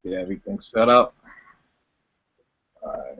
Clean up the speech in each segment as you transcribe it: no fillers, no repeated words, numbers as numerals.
Yeah, everything's set up. All right,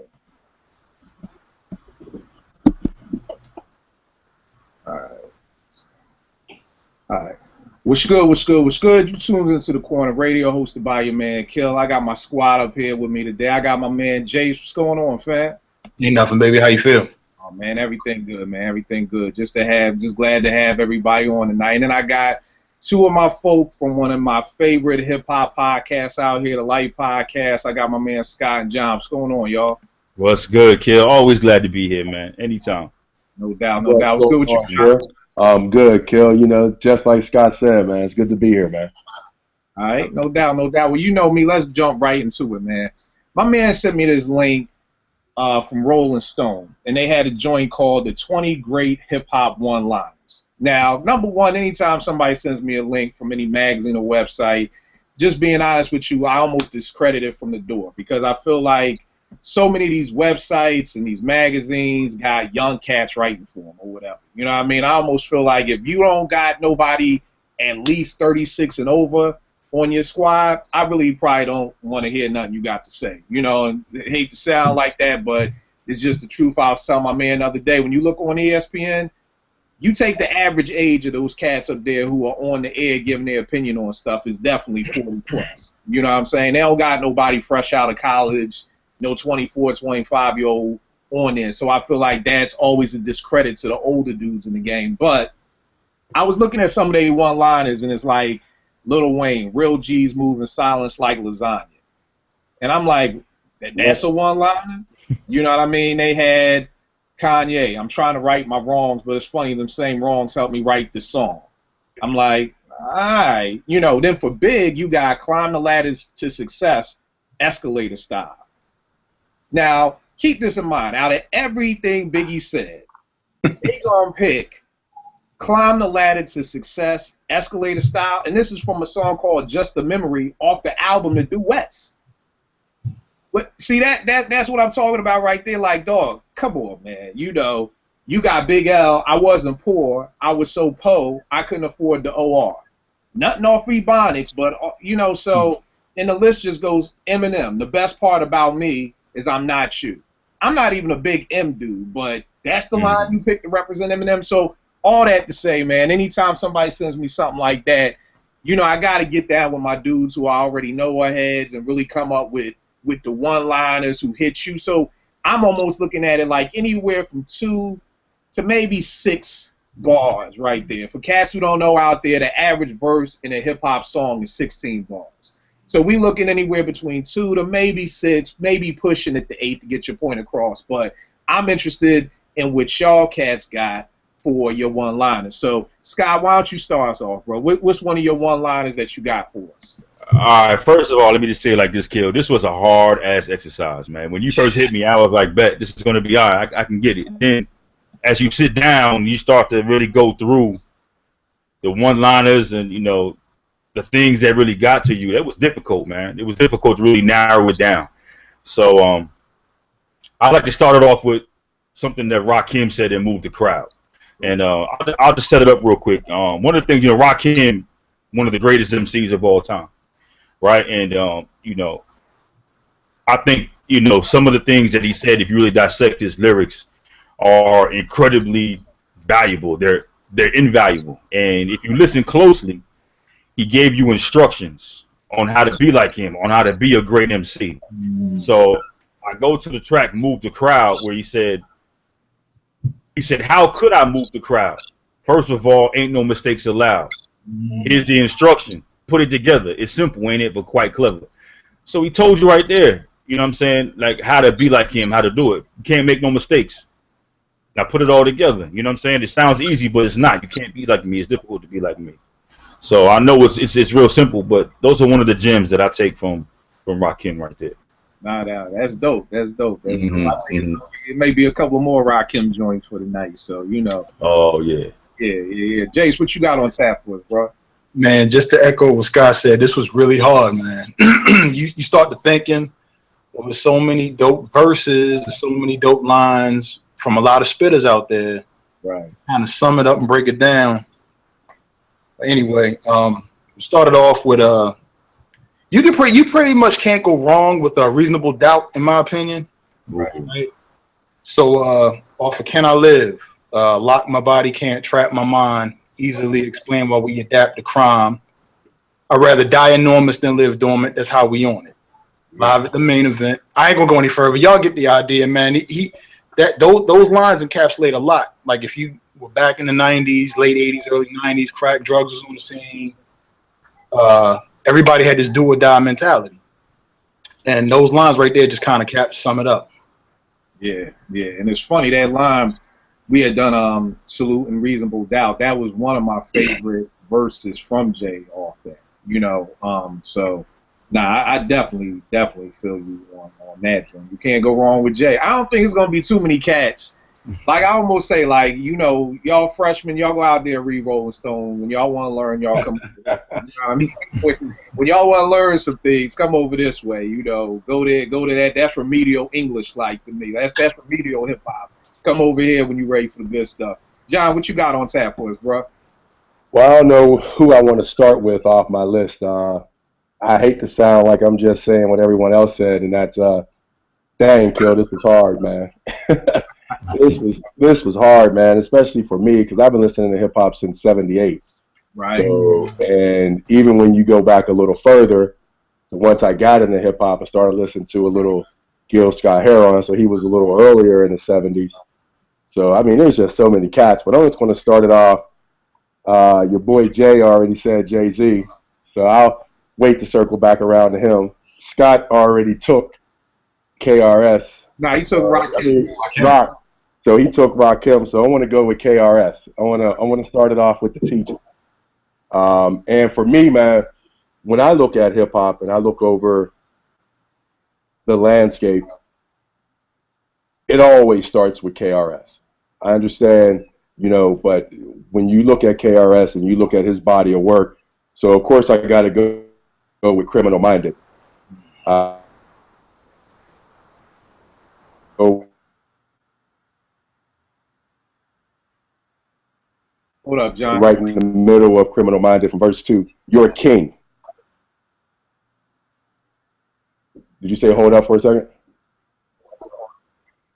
all right, all right. What's good? What's good? What's good? You tuned into the Corner Radio, hosted by your man Kill. I got my squad up here with me today. I got my man Jace. What's going on, fam? Ain't nothing, baby. How you feel? Oh man, everything good, man. Everything good. Just glad to have everybody on tonight. And then I got two of my folk from one of my favorite hip hop podcasts out here, the Light Podcast. I got my man Scott and John. What's going on, y'all? What's good, Kill? Always glad to be here, man. Anytime. No doubt, no What's doubt. What's going good with you, on, John? Kill? Good, Kill. Just like Scott said, man, it's good to be here, man. All right, no doubt, no doubt. Well, you know me. Let's jump right into it, man. My man sent me this link from Rolling Stone, and they had a joint called the 20 Great Hip Hop One-Liners. Now, number one, anytime somebody sends me a link from any magazine or website, just being honest with you, I almost discredit it from the door because I feel like so many of these websites and these magazines got young cats writing for them or whatever. You know what I mean? I almost feel like if you don't got nobody at least 36 and over on your squad, I really probably don't want to hear nothing you got to say. You know, and I hate to sound like that, but it's just the truth. I was telling my man the other day, when you look on ESPN, you take the average age of those cats up there who are on the air giving their opinion on stuff is definitely 40 plus. You know what I'm saying? They don't got nobody fresh out of college, no 24, 25-year-old on there. So I feel like that's always a discredit to the older dudes in the game. But I was looking at some of their one-liners, and it's like Lil Wayne, real G's moving silence like lasagna. And I'm like, that's a one-liner? You know what I mean? They had Kanye, I'm trying to right my wrongs, but it's funny, them same wrongs helped me write the song. I'm like, all right. You know, then for Big, you got Climb the Ladders to Success, escalator style. Now, keep this in mind. Out of everything Biggie said, they gonna pick Climb the Ladder to Success, escalator style, and this is from a song called Just a Memory off the album The Duets. But see, that's what I'm talking about right there. Like, dog, come on, man. You know, you got Big L. I wasn't poor. I was so po, I couldn't afford the OR. Nothing off Ebonics, but, you know, so, and the list just goes Eminem. The best part about me is I'm not you. I'm not even a big M dude, but that's the line you picked to represent Eminem. So all that to say, man, anytime somebody sends me something like that, you know, I got to get down with my dudes who I already know are heads and really come up with the one-liners who hit you. So I'm almost looking at it like anywhere from 2 to maybe 6 bars right there. For cats who don't know out there, the average verse in a hip-hop song is 16 bars. So we looking anywhere between 2 to maybe 6, maybe pushing it to 8 to get your point across. But I'm interested in what y'all cats got for your one-liners. So, Scott, why don't you start us off, bro? What's one of your one-liners that you got for us? All right, first of all, let me just say it like this, Kill. This was a hard-ass exercise, man. When you first hit me, I was like, bet, this is going to be all right. I can get it. Then, as you sit down, you start to really go through the one-liners and, you know, the things that really got to you. That was difficult, man. It was difficult to really narrow it down. So, I'd like to start it off with something that Rakim said that moved the crowd. And I'll just set it up real quick. One of the things, you know, Rakim, one of the greatest MCs of all time, right? And, you know, I think, you know, some of the things that he said, if you really dissect his lyrics, are incredibly valuable. They're invaluable. And if you listen closely, he gave you instructions on how to be like him, on how to be a great MC. So I go to the track Move the Crowd, where he said, how could I move the crowd? First of all, ain't no mistakes allowed. Here's the instruction. Put it together. It's simple, ain't it, but quite clever. So he told you right there, you know what I'm saying, like how to be like him, how to do it. You can't make no mistakes. Now put it all together. You know what I'm saying? It sounds easy, but it's not. You can't be like me. It's difficult to be like me. So I know it's real simple, but those are one of the gems that I take from Rakim right there. Nah, that's dope. That's dope. That's dope. I think it may be a couple more Rakim joints for tonight. So, you know. Oh, yeah. Yeah. Jace, what you got on tap for us, bro? Man, just to echo what Scott said, this was really hard, man. you start to thinking, there was so many dope verses, so many dope lines from a lot of spitters out there. Right. Kind of sum it up and break it down. But anyway, we started off with you pretty much can't go wrong with a reasonable doubt, in my opinion. Right. Right. So off of Can I Live? Lock my body, can't trap my mind. Easily explain why we adapt to crime. I'd rather die enormous than live dormant. That's how we on it. Live at the main event. I ain't gonna go any further. Y'all get the idea, man. Those lines encapsulate a lot. Like if you were back in the '90s, late '80s, early '90s, crack drugs was on the scene. Everybody had this do or die mentality, and those lines right there just kind of sum it up. Yeah, and it's funny that line we had done Salute and Reasonable Doubt. That was one of my favorite verses from Jay off that. So nah, I definitely feel you on that joint. You can't go wrong with Jay. I don't think it's gonna be too many cats. Like I almost say, like, y'all freshmen, y'all go out there and read Rolling Stone. When y'all want to learn, y'all come. You know what I mean? When y'all want to learn some things, come over this way. Go to that. That's remedial English, like to me. That's remedial hip hop. Come over here when you're ready for the good stuff. John, what you got on tap for us, bro? Well, I don't know who I want to start with off my list. I hate to sound like I'm just saying what everyone else said, and that's dang, Kill, this was hard, man. This was hard, man, especially for me because I've been listening to hip hop since '78. Right. So, and even when you go back a little further, once I got into hip hop and started listening to a little Gil Scott-Heron, so he was a little earlier in the '70s. So I mean, there's just so many cats, but I'm just going to start it off. Your boy Jay already said Jay-Z, so I'll wait to circle back around to him. Scott already took KRS. Nah, he took Rakim. Rock. So he took Rakim. So I want to go with KRS. I want to start it off with the teacher. And for me, man, when I look at hip hop and I look over the landscape, it always starts with KRS. I understand, but when you look at KRS and you look at his body of work, so of course I got to go with Criminal Minded. Hold up, John. Right in the middle of Criminal Minded from verse 2. You're a king. Did you say hold up for a second?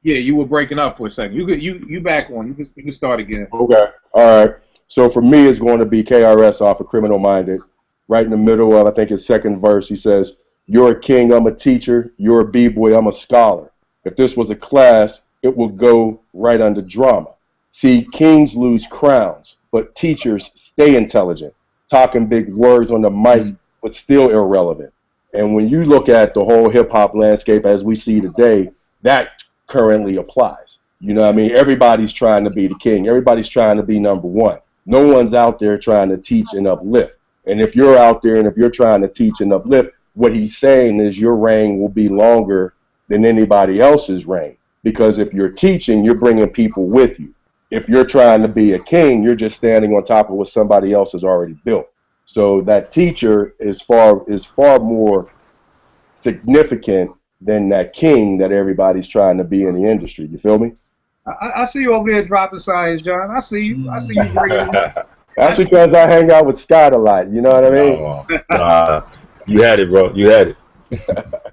Yeah, you were breaking up for a second. You back on. You can start again. Okay. All right. So for me, it's going to be KRS off of Criminal Minded. Right in the middle of, I think, his second verse, he says, "You're a king, I'm a teacher. You're a b-boy, I'm a scholar. If this was a class, it would go right under drama. See, kings lose crowns, but teachers stay intelligent, talking big words on the mic, but still irrelevant." And when you look at the whole hip-hop landscape as we see today, that currently applies. You know what I mean? Everybody's trying to be the king. Everybody's trying to be number one. No one's out there trying to teach and uplift. And if you're out there and if you're trying to teach and uplift, what he's saying is your reign will be longer than anybody else's reign. Because if you're teaching, you're bringing people with you. If you're trying to be a king, you're just standing on top of what somebody else has already built. So that teacher is far more significant than that king that everybody's trying to be in the industry. You feel me? I see you over there dropping science, John. I see you. I see you bringing it. That's because I hang out with Scott a lot. You know what I mean? You had it, bro. You had it.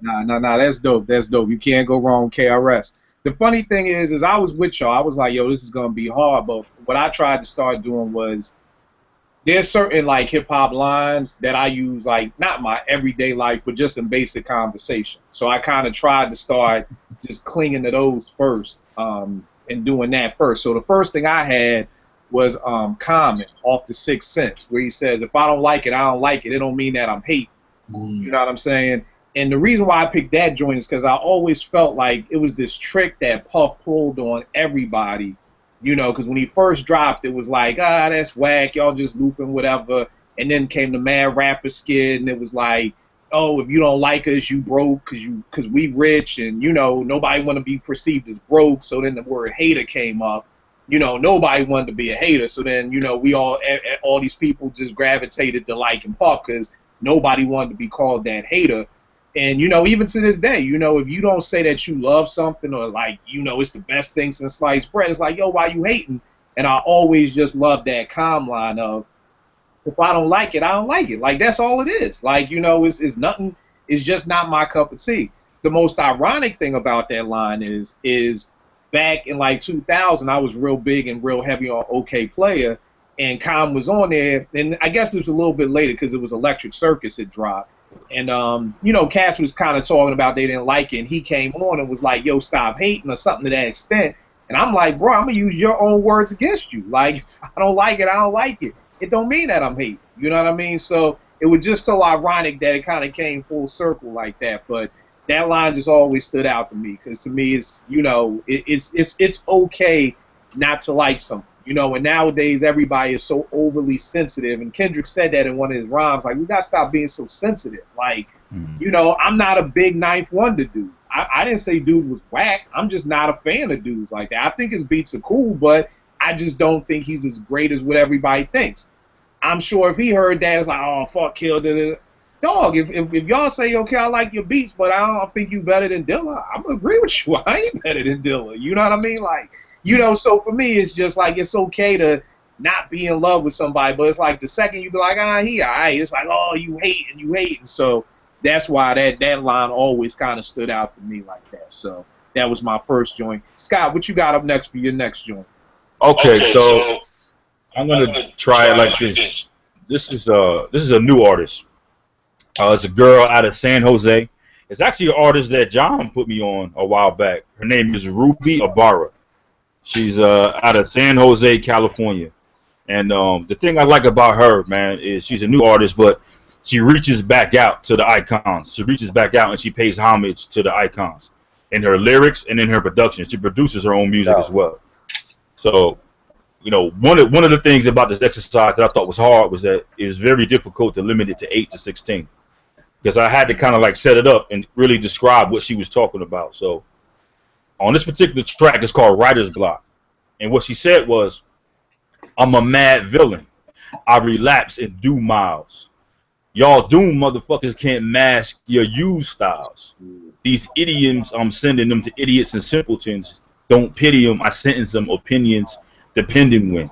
Nah. That's dope. That's dope. You can't go wrong with KRS. The funny thing is I was with y'all. I was like, yo, this is gonna be hard. But what I tried to start doing was there's certain like hip hop lines that I use, like not my everyday life, but just in basic conversation. So I kind of tried to start just clinging to those first, and doing that first. So the first thing I had was Common off the 6th Sense, where he says, if I don't like it, I don't like it. It don't mean that I'm hating. You know what I'm saying? And the reason why I picked that joint is because I always felt like it was this trick that Puff pulled on everybody. Because when he first dropped, it was like, that's whack, y'all just looping, whatever. And then came the Mad Rapper skit, and it was like, oh, if you don't like us, you broke, because we rich, and, nobody want to be perceived as broke. So then the word hater came up. Nobody wanted to be a hater. So then, we all these people just gravitated to liking Puff because nobody wanted to be called that hater. And, even to this day, if you don't say that you love something or like, it's the best thing since sliced bread, it's like, yo, why you hating? And I always just loved that calm line of, If I don't like it, I don't like it. Like, that's all it is. Like, it's nothing. It's just not my cup of tea. The most ironic thing about that line is back in like 2000, I was real big and real heavy on OK Player, and Khan was on there, and I guess it was a little bit later because it was Electric Circus had dropped. And, Cass was kind of talking about they didn't like it, and he came on and was like, yo, stop hating or something to that extent. And I'm like, bro, I'm going to use your own words against you. Like, if I don't like it, I don't like it. It don't mean that I'm hating. You know what I mean? So it was just so ironic that it kind of came full circle like that. But that line just always stood out to me because to me, it's it's okay not to like something. And nowadays everybody is so overly sensitive. And Kendrick said that in one of his rhymes, like, we got to stop being so sensitive. Like, I'm not a big Ninth Wonder dude. I didn't say dude was whack. I'm just not a fan of dudes like that. I think his beats are cool, but I just don't think he's as great as what everybody thinks. I'm sure if he heard that, it's like, oh, fuck, Kill. Dog, if y'all say, okay, I like your beats, but I don't think you better than Dilla, I'm going to agree with you. I ain't better than Dilla. You know what I mean? Like, so for me, it's just like, it's okay to not be in love with somebody, but it's like the second you be like, he all right, it's like, oh, you hating. So that's why that line always kind of stood out to me like that. So that was my first joint. Scott, what you got up next for your next joint? Okay, so I'm gonna try it like this. This is a new artist. It's a girl out of San Jose. It's actually an artist that John put me on a while back. Her name is Ruby Ibarra. She's out of San Jose, California. And the thing I like about her, man, is she's a new artist, but she reaches back out to the icons. She reaches back out and she pays homage to the icons in her lyrics and in her production. She produces her own music as well. So, one of the things about this exercise that I thought was hard was that it was very difficult to limit it to 8 to 16 because I had to kind of like set it up and really describe what she was talking about. So on this particular track, it's called Writer's Block. And what she said was, I'm a mad villain. I relapse and do miles. Y'all doom motherfuckers can't mask your use styles. These idioms, I'm sending them to idiots and simpletons. Don't pity them. I sentence them opinions depending when.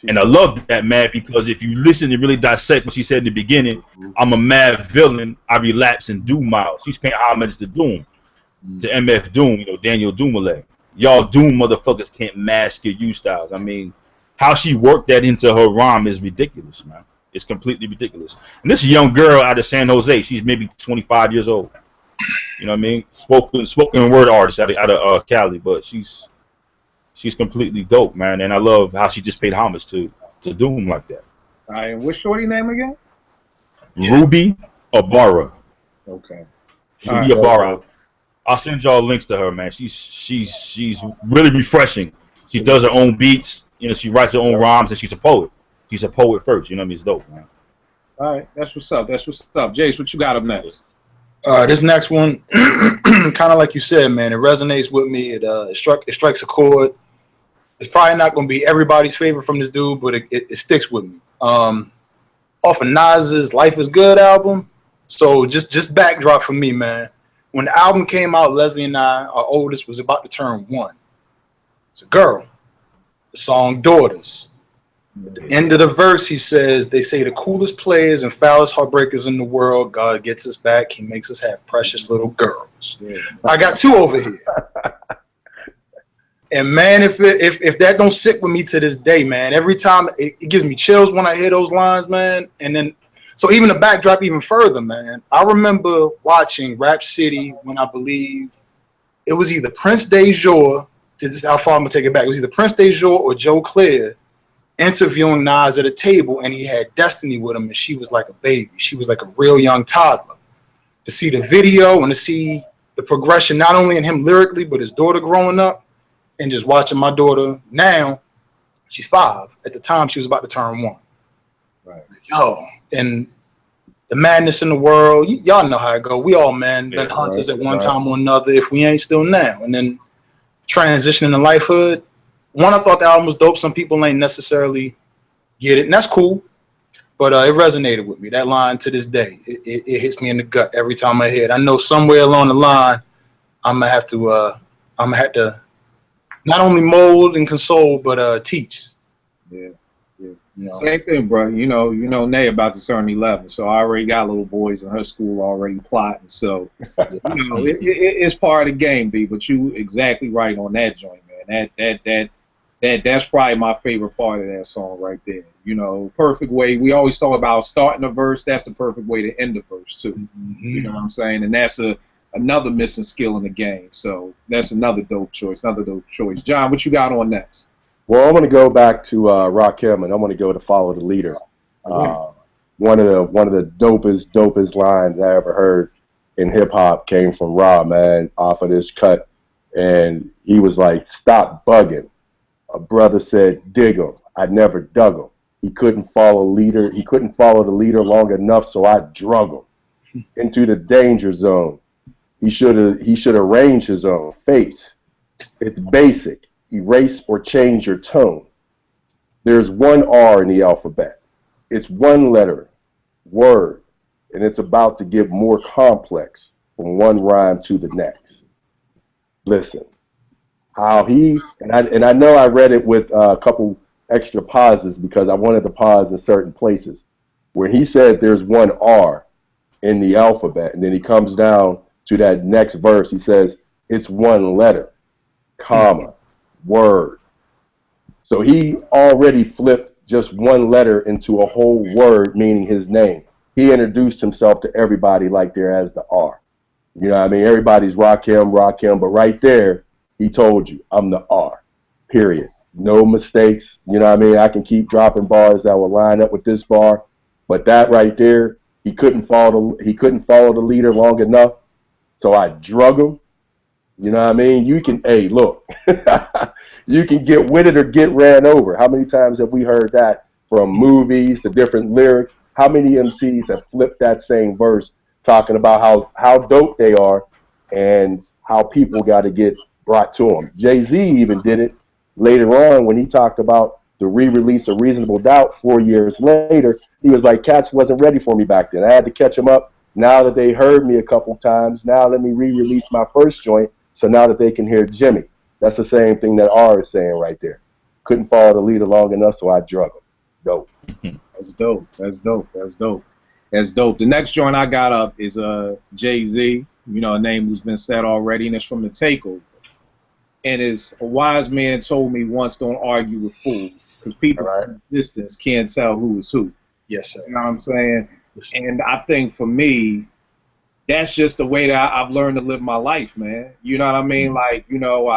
And I love that, man, because if you listen and really dissect what she said in the beginning, I'm a mad villain. I relapse and do miles. She's paying homage to Doom, to MF Doom, Daniel Dumoulin. Y'all Doom motherfuckers can't mask your use styles. I mean, how she worked that into her rhyme is ridiculous, man. It's completely ridiculous. And this young girl out of San Jose, she's maybe 25 years old. You know what I mean? Spoken word artist out of Cali, but she's completely dope, man. And I love how she just paid homage to Doom like that. All right, and what's shorty name again? Ruby Ibarra. Okay. Ruby Ibarra. I'll send y'all links to her, man. She's really refreshing. She does her own beats. She writes her own rhymes, and she's a poet. She's a poet first. You know what I mean? It's dope, man. All right, that's what's up. Jace, what you got up next? This next one, kind of like you said, man, it resonates with me. It strikes a chord. It's probably not going to be everybody's favorite from this dude, but it sticks with me. Off of Nas's Life is Good album. So just backdrop for me, man. When the album came out, Leslie and I, our oldest, was about to turn 1. It's a girl. The song Daughters. At the end of the verse, he says, they say the coolest players and foulest heartbreakers in the world, God gets us back. He makes us have precious little girls. Yeah. I got 2 over here. And, man, if that don't sit with me to this day, man, every time it gives me chills when I hear those lines, man. And then, so even the backdrop even further, man. I remember watching Rap City when I believe it was either Prince DeJour, this is how far I'm going to take it back. It was either Prince DeJour or Joe Clair interviewing Nas at a table, and he had Destiny with him, and she was like a baby. She was like a real young toddler. To see the video and to see the progression, not only in him lyrically, but his daughter growing up, and just watching my daughter now, she's 5. At the time, she was about to turn 1. Right. Yo, and the madness in the world, y'all know how it go. We all, man, been hunters at one time or another, if we ain't still now. And then transitioning to lifehood. One, I thought the album was dope. Some people ain't necessarily get it, and that's cool. But it resonated with me. That line to this day, it hits me in the gut every time I hear it. I know somewhere along the line, I'm gonna have to not only mold and console, but teach. Yeah. You know. Same thing, bro. You know, Nay about to turn 11, so I already got little boys in her school already plotting. So, you know, it's part of the game, B. But you exactly right on that joint, man. That's probably my favorite part of that song right there. You know, perfect way. We always talk about starting a verse. That's the perfect way to end a verse too. Mm-hmm. You know what I'm saying? And that's another missing skill in the game. So that's another dope choice. John, what you got on next? Well, I'm going to go back to Rakim, and I'm going to go to Follow the Leader. One of the dopest lines I ever heard in hip hop came from Ra, man, off of this cut, and he was like, "Stop bugging." A brother said, "Dig him." I never dug him. He couldn't follow leader. He couldn't follow the leader long enough, so I drug him into the danger zone. He should arrange his own face. It's basic. Erase or change your tone. There's one R in the alphabet. It's one letter, word, and it's about to get more complex from one rhyme to the next. Listen, how he and I know I read it with a couple extra pauses because I wanted to pause in certain places where he said there's one R in the alphabet, and then he comes down to that next verse. He says it's one letter, comma, word. So he already flipped just one letter into a whole word, meaning his name. He introduced himself to everybody like they're as the R. You know what I mean? Everybody's Rakim, but right there, he told you, I'm the R, period. No mistakes. You know what I mean? I can keep dropping bars that will line up with this bar, but that right there, he couldn't follow the leader long enough, so I drug him. You know what I mean? You can, hey, look, you can get with it or get ran over. How many times have we heard that from movies to different lyrics? How many MCs have flipped that same verse talking about how dope they are and how people got to get brought to them? Jay-Z even did it later on when he talked about the re-release of Reasonable Doubt 4 years later. He was like, cats wasn't ready for me back then. I had to catch them up. Now that they heard me a couple times, now let me re-release my first joint so now that they can hear Jimmy. That's the same thing that R is saying right there. Couldn't follow the leader long enough, so I drug him. Dope. That's dope. The next joint I got up is Jay-Z. You know, a name who's been said already, and it's from The Takeover. And it's a wise man told me once, don't argue with fools, because people from a distance can't tell who is who. Yes, sir. You know what I'm saying? Yes, and I think for me, that's just the way that I've learned to live my life, man. You know what I mean? Like, you know,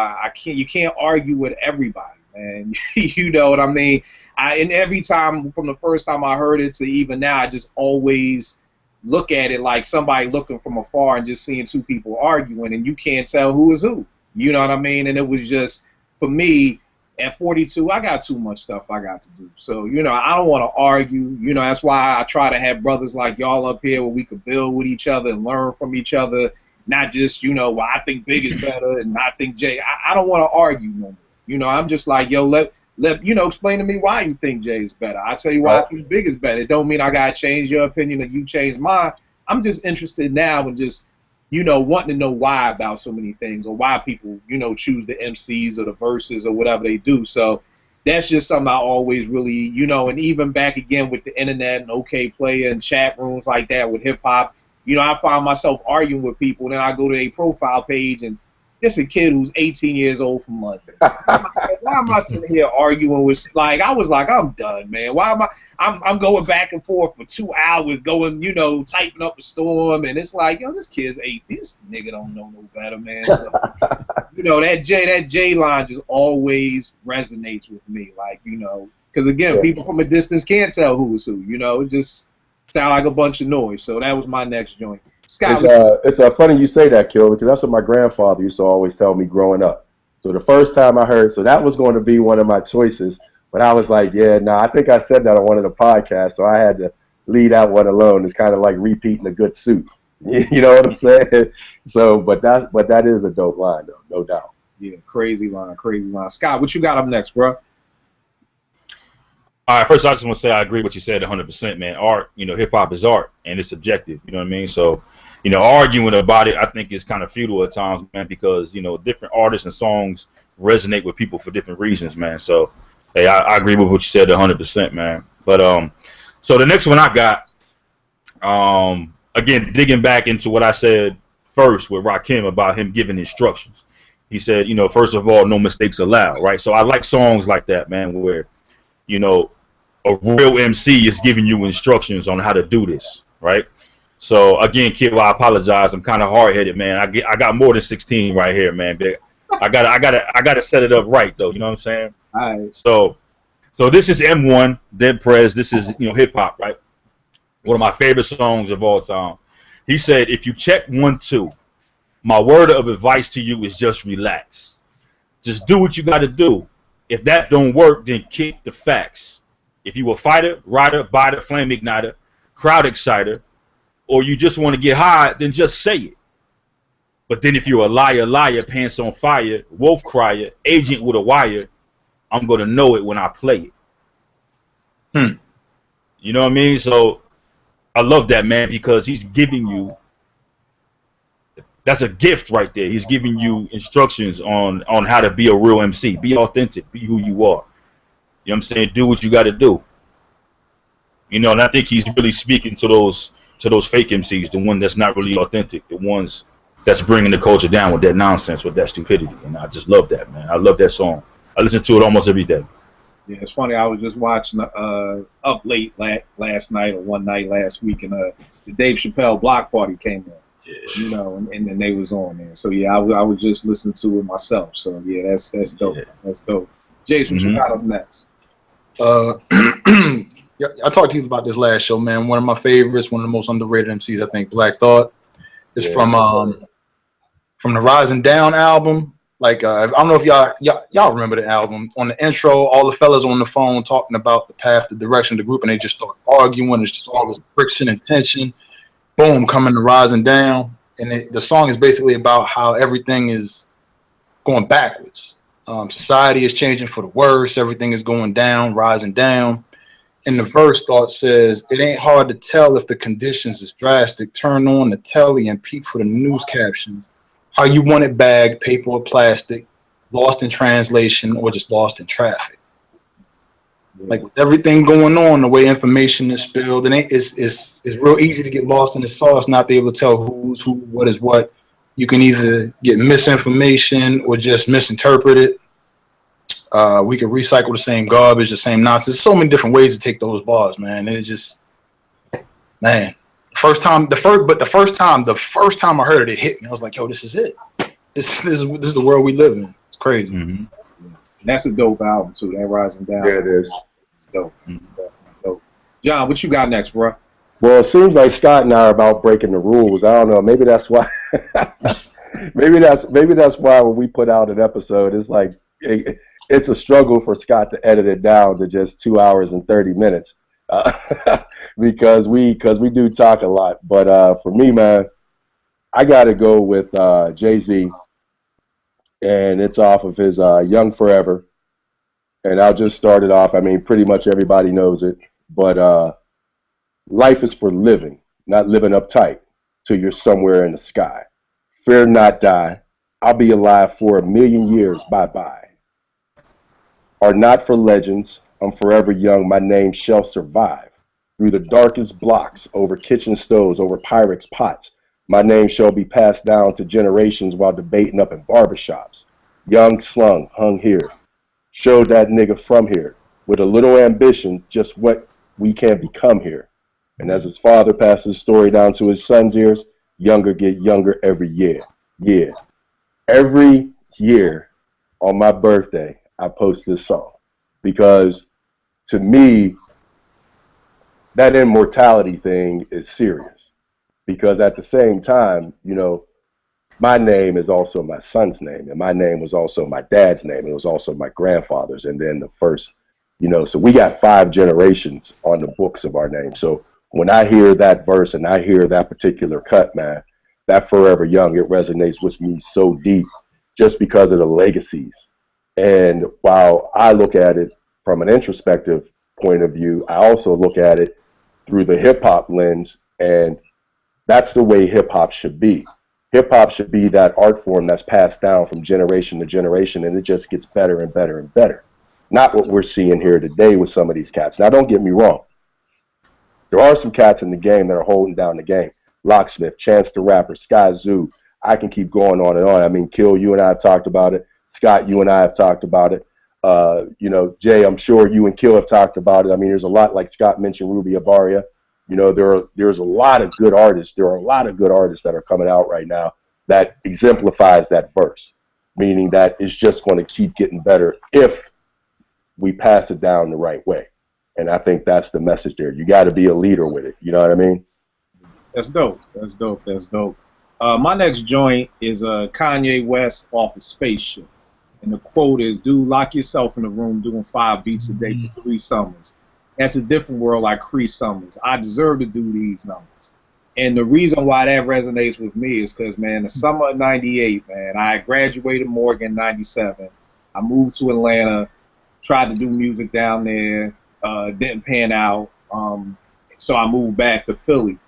you can't argue with everybody, man. You know what I mean? And every time, from the first time I heard it to even now, I just always look at it like somebody looking from afar and just seeing two people arguing, and you can't tell who is who. You know what I mean? And it was just, for me, at 42, I got too much stuff I got to do. So, you know, I don't want to argue. You know, that's why I try to have brothers like y'all up here where we could build with each other and learn from each other. Not just, you know, well, I think Big is better and I think Jay. I don't want to argue no more. You know, I'm just like, yo, let you know, explain to me why you think Jay is better. I tell you why I think Big is better. It don't mean I got to change your opinion or you change mine. I'm just interested now in just, you know, wanting to know why about so many things, or why people, you know, choose the MCs or the verses or whatever they do. So that's just something I always really, you know, and even back again with the internet and OK Player and chat rooms like that with hip hop, you know, I find myself arguing with people, and then I go to their profile page and it's a kid who's 18 years old from London. Why am I sitting here arguing with, like, I was like, I'm done, man. Why am I'm going back and forth for 2 hours, going, you know, typing up a storm, and it's like, yo, this kid's 18. This nigga don't know no better, man. So, you know, that J line just always resonates with me, like, you know, because again, people from a distance can't tell who is who. You know, it just sound like a bunch of noise. So that was my next joint. Scott, it's funny you say that, Kill, because that's what my grandfather used to always tell me growing up. So the first time I heard, so that was going to be one of my choices, but I was like, yeah, nah, I think I said that on one of the podcasts, so I had to leave that one alone. It's kind of like repeating a good suit. You know what I'm saying? So, but that is a dope line, though, no doubt. Yeah, crazy line. Scott, what you got up next, bro? All right, first I just want to say I agree with what you said 100%, man. Art, you know, hip hop is art, and it's subjective. You know what I mean? So, you know, arguing about it, I think is kind of futile at times, man, because, you know, different artists and songs resonate with people for different reasons, man. So Hey, I agree with what you said 100%, man. But so the next one I got, again, digging back into what I said first with Rakim about him giving instructions. He said, first of all, no mistakes allowed, right? So I like songs like that, man, where, you know, a real MC is giving you instructions on how to do this, right? So again, kid, I apologize. I'm kind of hard headed, man. I got more than 16 right here, man. I gotta set it up right though. You know what I'm saying? All right. So this is M1 Dead Prez. This is hip hop, right? One of my favorite songs of all time. He said, "If you check 1 2, my word of advice to you is just relax. Just do what you got to do. If that don't work, then kick the facts. If you a fighter, rider, biter, flame igniter, crowd exciter, or you just want to get high, then just say it. But then if you're a liar, pants on fire, wolf crier, agent with a wire, I'm going to know it when I play it." You know what I mean? So I love that, man, because he's giving you, that's a gift right there. He's giving you instructions on how to be a real MC. Be authentic. Be who you are. You know what I'm saying? Do what you got to do. And I think he's really speaking to those fake MCs, the one that's not really authentic, the ones that's bringing the culture down with that nonsense, with that stupidity. And I just love that, man. I love that song. I listen to it almost every day. Yeah, it's funny. I was just watching Up Late last night or one night last week, and the Dave Chappelle Block Party came on. Yeah. And then they was on there. So yeah, I was just listening to it myself. So yeah, that's dope. Yeah. That's dope. Jace, what you got up next? Yeah, I talked to you about this last show, man. One of my favorites, one of the most underrated MCs, I think, Black Thought, is from the Rising Down album. Like I don't know if y'all remember the album. On the intro, all the fellas on the phone talking about the path, the direction of the group, and they just start arguing. It's just all this friction and tension. Boom, coming to Rising Down, and the song is basically about how everything is going backwards. Society is changing for the worse. Everything is going down, rising down. And the verse Thought says, "It ain't hard to tell if the conditions is drastic. Turn on the telly and peep for the news captions. How you want it bagged, paper or plastic, lost in translation or just lost in traffic." Like with everything going on, the way information is spilled, and it's real easy to get lost in the sauce, not be able to tell who's who, what is what. You can either get misinformation or just misinterpret it. We could recycle the same garbage, the same nonsense. There's so many different ways to take those bars, man. It's just, man. The first time I heard it, it hit me. I was like, yo, this is it. This is the world we live in. It's crazy. Mm-hmm. That's a dope album too. That Rising Down. Yeah, it is. It's dope. Dope. John, what you got next, bro? Well, it seems like Scott and I are about breaking the rules. I don't know. Maybe that's why. maybe that's why when we put out an episode, it's like it's a struggle for Scott to edit it down to just 2 hours and 30 minutes because we do talk a lot. But for me, man, I got to go with Jay-Z. And it's off of his Young Forever. And I'll just start it off. I mean, pretty much everybody knows it. But life is for living, not living uptight till you're somewhere in the sky. Fear not die. I'll be alive for 1,000,000 years. Bye-bye. Are not for legends. I'm forever young. My name shall survive. Through the darkest blocks, over kitchen stoves, over Pyrex pots. My name shall be passed down to generations while debating up in barbershops. Young slung, hung here. Showed that nigga from here. With a little ambition, just what we can become here. And as his father passes his story down to his son's ears, younger get younger every year. Yeah. Every year on my birthday, I post this song. Because to me, that immortality thing is serious. Because at the same time, my name is also my son's name, and my name was also my dad's name. It was also my grandfather's, and then the first, so we got 5 generations on the books of our name. So when I hear that verse and I hear that particular cut, man, that Forever Young, it resonates with me so deep just because of the legacies. And while I look at it from an introspective point of view, I also look at it through the hip-hop lens, and that's the way hip-hop should be. Hip-hop should be that art form that's passed down from generation to generation, and it just gets better and better and better. Not what we're seeing here today with some of these cats. Now, don't get me wrong. There are some cats in the game that are holding down the game. Locksmith, Chance the Rapper, Sky Zoo. I can keep going on and on. I mean, Kill, you and I have talked about it. Scott, you and I have talked about it. You know, Jay, I'm sure you and Kill have talked about it. I mean, there's a lot, like Scott mentioned, Ruby Abaria. You know, there's a lot of good artists. There are a lot of good artists that are coming out right now that exemplifies that verse, meaning that it's just going to keep getting better if we pass it down the right way. And I think that's the message there. You got to be a leader with it. You know what I mean? That's dope. That's dope. That's dope. My next joint is Kanye West off of Spaceship. And the quote is, dude, lock yourself in the room doing 5 beats a day for 3 summers. That's a different world like Cree Summers. I deserve to do these numbers. And the reason why that resonates with me is because, man, the summer of 98, man, I graduated Morgan in 97. I moved to Atlanta, tried to do music down there, didn't pan out. So I moved back to Philly.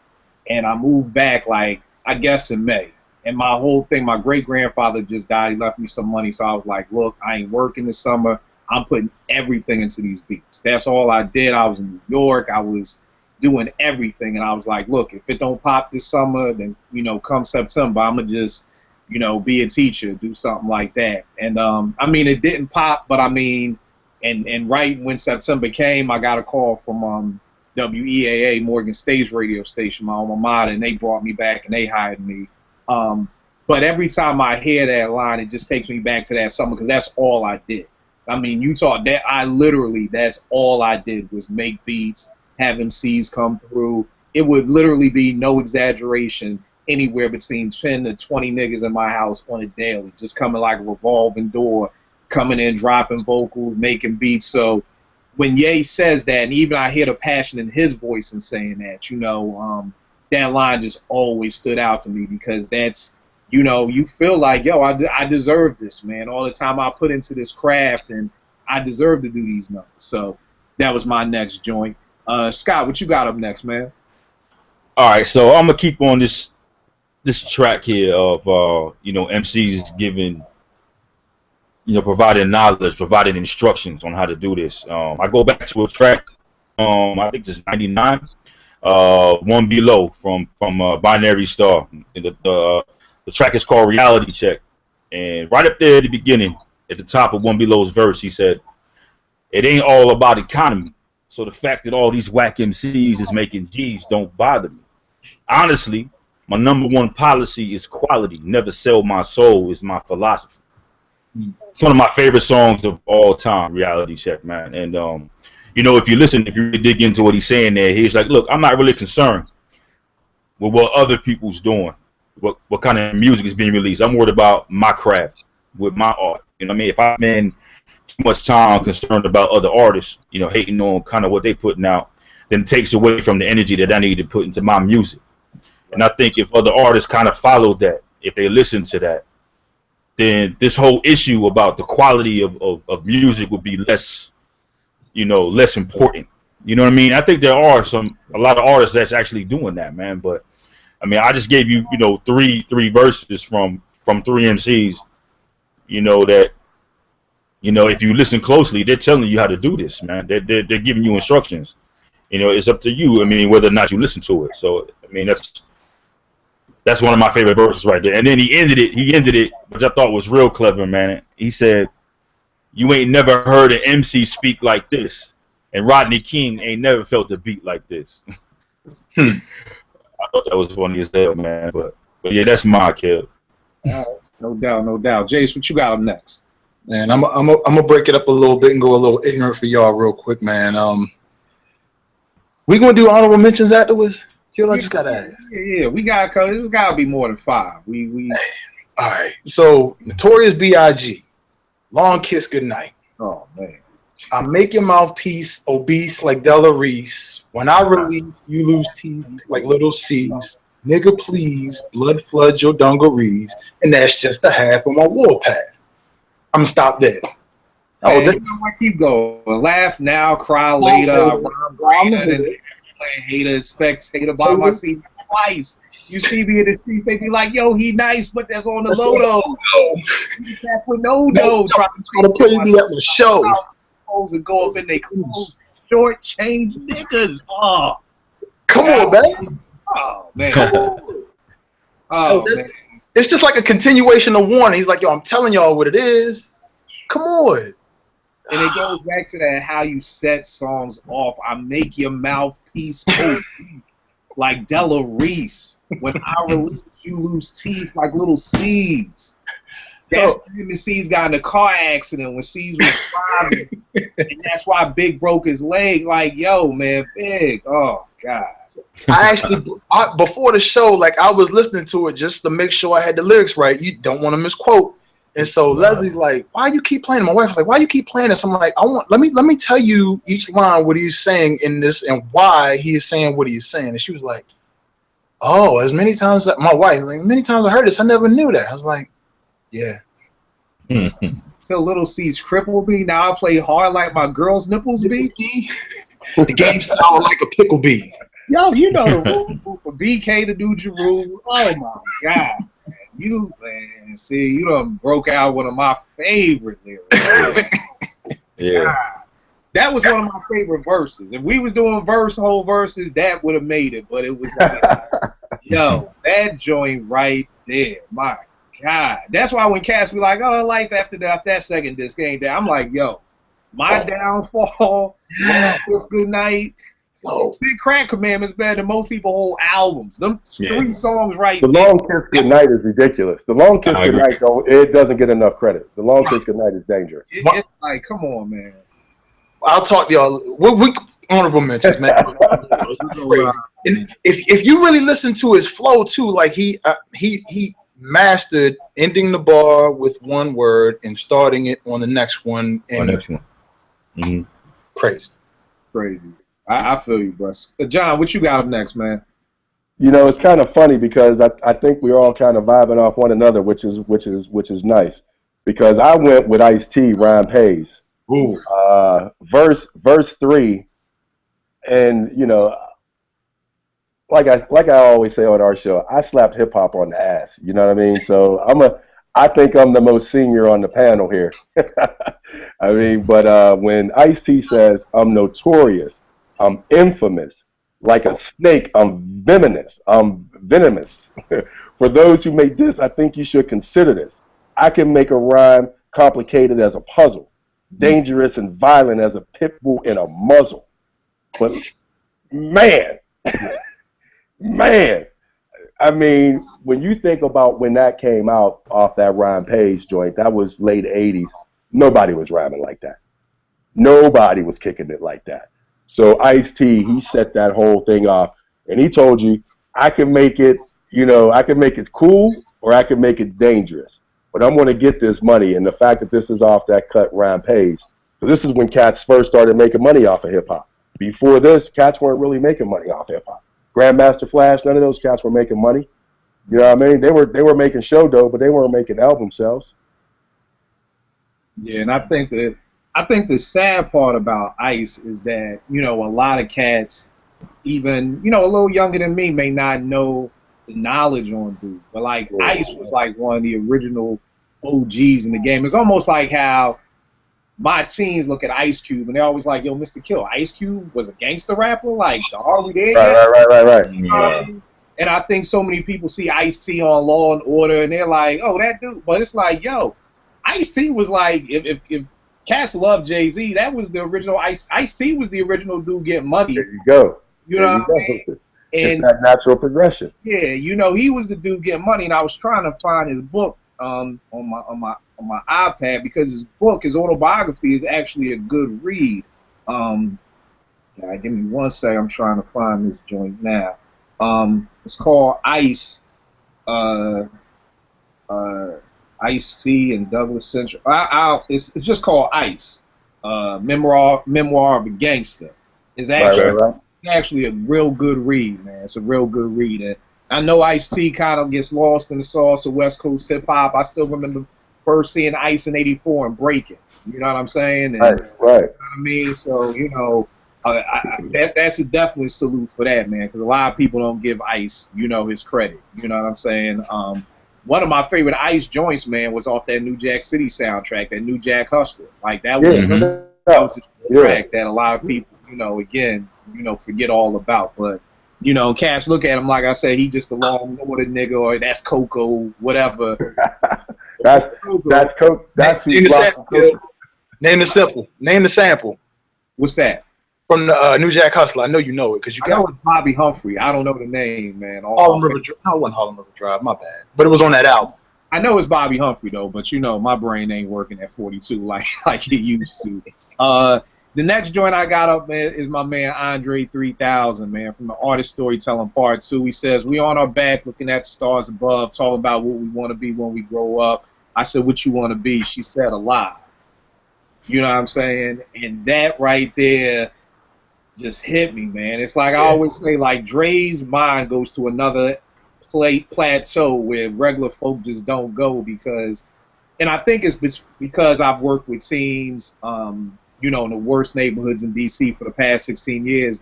And I moved back, like, I guess in May. And my whole thing, my great-grandfather just died. He left me some money. So I was like, look, I ain't working this summer. I'm putting everything into these beats. That's all I did. I was in New York. I was doing everything. And I was like, look, if it don't pop this summer, then, you know, come September, I'm going to just, you know, be a teacher, do something like that. And, I mean, it didn't pop, but I mean, and right when September came, I got a call from WEAA, Morgan Stage radio station, my alma mater, and they brought me back and they hired me. But every time I hear that line, it just takes me back to that summer because that's all I did. I mean, you talk that that's all I did was make beats, have MCs come through. It would literally be, no exaggeration, anywhere between 10 to 20 niggas in my house on a daily, just coming like a revolving door, coming in, dropping vocals, making beats. So when Ye says that, and even I hear the passion in his voice in saying that, you know, that line just always stood out to me because that's, you know, you feel like, yo, I deserve this, man. All the time I put into this craft, and I deserve to do these numbers. So that was my next joint. Scott, what you got up next, man? All right, so I'm gonna keep on this track here of you know, MCs giving, you know, providing knowledge, providing instructions on how to do this. I go back to a track, I think it's 99, One Below from Binary Star. The track is called Reality Check. And right up there at the beginning, at the top of One Below's verse, he said, it ain't all about economy. So the fact that all these whack MCs is making G's don't bother me. Honestly, my #1 policy is quality. Never sell my soul is my philosophy. It's one of my favorite songs of all time, Reality Check, man. And, you know, if you really dig into what he's saying there, he's like, look, I'm not really concerned with what other people's doing, what kind of music is being released. I'm worried about my craft, with my art. You know what I mean? If I spend too much time concerned about other artists, you know, hating on kind of what they putting out, then it takes away from the energy that I need to put into my music. And I think if other artists kind of followed that, if they listened to that, then this whole issue about the quality of music would be less, you know, less important. You know what I mean? I think there are a lot of artists that's actually doing that, man. But I mean, I just gave you, you know, three verses from 3 MCs, you know, that, you know, if you listen closely, they're telling you how to do this, man. They're giving you instructions. You know, it's up to you. I mean, whether or not you listen to it. So I mean, that's one of my favorite verses right there. And then he ended it, which I thought was real clever, man. He said, you ain't never heard an MC speak like this. And Rodney King ain't never felt a beat like this. I thought that was funny as hell, man. But yeah, that's my kid. No doubt, no doubt. Jace, what you got up next? Man, I'm gonna break it up a little bit and go a little ignorant for y'all real quick, man. We gonna do honorable mentions afterwards? I just gotta ask. Yeah, we gotta cover. This has gotta be more than 5. We. All right. So Notorious B.I.G. Long Kiss Goodnight. Oh man. I make your mouthpiece obese like Della Reese. When I release, you lose teeth like little C's. Nigga, please, blood floods your dungarees, and that's just the half of my warpath. I'm gonna stop there. Oh, you know what? Keep going. Laugh now, cry later. Hater, spectator, by my seat twice. You see me in the streets, they be like, yo, he nice, but that's on the low though. That's with no dough. Trying to play me at the show. hoes and go up in their clothes, short change niggas. Oh, Come on, man. oh man. Yo, Oh man. it's just like a continuation of Warner. He's like, yo, I'm telling y'all what it is. Come on. And it goes back to that how you set songs off. I make your mouthpiece open like Della Reese. When I release, you lose teeth like little seeds. That's when him and C's got in a car accident when C's was driving. And that's why Big broke his leg. Like, yo, man, Big. Oh, God. I actually, before the show, like I was listening to it just to make sure I had the lyrics right. You don't want to misquote. And so Leslie's like, "Why you keep playing?" My wife was like, "Why you keep playing this?" I'm like, let me tell you each line what he's saying in this and why he is saying what he's saying." And she was like, "Oh, as many times my wife like many times I heard this, I never knew that." I was like, "Yeah." Till little C's cripple be. Now I play hard like my girl's nipples be. The game sounded like a pickle bee. Yo, you know the rule for BK to do Jeru. Oh my God. You, man, see, you done broke out one of my favorite lyrics. Yeah. God. That was one of my favorite verses. If we was doing whole verses, that would have made it. But it was like, yo, that joint right there. My God. That's why when cats be like, oh, life after that second disc ain't there. I'm like, yo, my downfall, this good night. Oh. Big Crack Commandment's better than most people whole albums. Them three songs right The there. Long Kiss Goodnight is ridiculous. The Long Kiss Goodnight, though, it doesn't get enough credit. The Long Kiss Goodnight is dangerous. It's like, come on, man. I'll talk to y'all. We honorable mentions, man. It's crazy. And if you really listen to his flow too, like he mastered ending the bar with one word and starting it on the next one. And Mm-hmm. Crazy. I feel you, bro. John, what you got up next, man? You know, it's kind of funny because I think we're all kind of vibing off one another, which is nice. Because I went with Ice-T, Rhyme Pays. Ooh. Verse 3, and you know, like I always say on our show, I slapped hip hop on the ass. You know what I mean? So I think I'm the most senior on the panel here. I mean, but when Ice-T says I'm notorious, I'm infamous, like a snake, I'm venomous. For those who make this, I think you should consider this. I can make a rhyme complicated as a puzzle, dangerous and violent as a pit bull in a muzzle. But man, I mean, when you think about when that came out off that Rhyme Page joint, that was late 80s. Nobody was rhyming like that. Nobody was kicking it like that. So Ice-T, he set that whole thing off, and he told you, I can make it, you know, I can make it cool or I can make it dangerous. But I'm going to get this money, and the fact that this is off that cut Rhyme Page, so this is when cats first started making money off of hip-hop. Before this, cats weren't really making money off hip-hop. Grandmaster Flash, none of those cats were making money. You know what I mean? They were making show dough, but they weren't making album sales. Yeah, and I think the sad part about Ice is that, you know, a lot of cats, even, you know, a little younger than me, may not know the knowledge on dude. But like Ice was like one of the original OGs in the game. It's almost like how my teens look at Ice Cube and they're always like, yo, Mr. Kill, Ice Cube was a gangster rapper? Like, are we there yet? Right. Yeah. And I think so many people see Ice-T on Law and Order and they're like, oh, that dude. But it's like, yo, Ice-T was like, if cats love Jay-Z, that was the original Ice-T was the original dude getting money. There you go. You know what I mean? It's that natural progression. Yeah, you know, he was the dude getting money, and I was trying to find his book on my iPad because his book, his autobiography, is actually a good read. Give me one sec. I'm trying to find this joint now. It's called Ice. Ice-T and Douglas Central. It's just called Ice. Memoir of a Gangster. It's actually a real good read, man. It's a real good read. And I know Ice-T kind of gets lost in the sauce of West Coast hip hop. I still remember first seeing Ice in '84 and Breaking. You know what I'm saying? And, right. You know what I mean? So, you know, that's a definite salute for that, man, because a lot of people don't give Ice, you know, his credit. You know what I'm saying? One of my favorite Ice joints, man, was off that New Jack City soundtrack, that New Jack Hustler. Like, that was That was just a track that a lot of people, again, forget all about. But, cats look at him, like I said, he just a long Lord nigga, or that's Coco, whatever. That's Coco. That's name the sample. Name the sample. What's that? From the New Jack Hustler. I know you know it because you know it's Bobby Humphrey. I don't know the name, man. Harlem River Drive. No, it wasn't Harlem River Drive. My bad. But it was on that album. I know it's Bobby Humphrey though, but my brain ain't working at 42 like it used to. The next joint I got up, man, is my man Andre 3000, man, from the Artist Storytelling Part 2. He says, we on our back looking at the stars above, talking about what we want to be when we grow up. I said, what you want to be? She said, alive. You know what I'm saying? And that right there just hit me, man. It's like I always say, like, Dre's mind goes to another plateau where regular folk just don't go because, and I think it's because I've worked with teens, in the worst neighborhoods in D.C. for the past 16 years,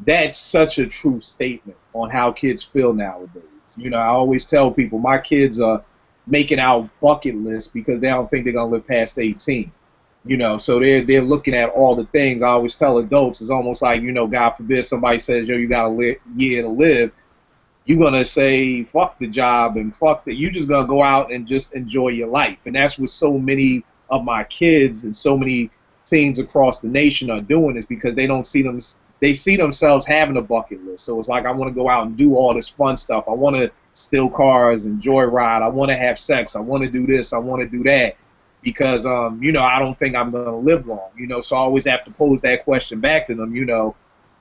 that's such a true statement on how kids feel nowadays. I always tell people my kids are making out bucket lists because they don't think they're going to live past 18. So they're looking at all the things. I always tell adults, it's almost like, God forbid somebody says, yo, you got a year to live. You're going to say, fuck the job and fuck that. You're just going to go out and just enjoy your life. And that's what so many of my kids and so many teens across the nation are doing, is because they see themselves having a bucket list. So it's like, I want to go out and do all this fun stuff. I want to steal cars and joyride. I want to have sex. I want to do this. I want to do that. Because, I don't think I'm going to live long, so I always have to pose that question back to them,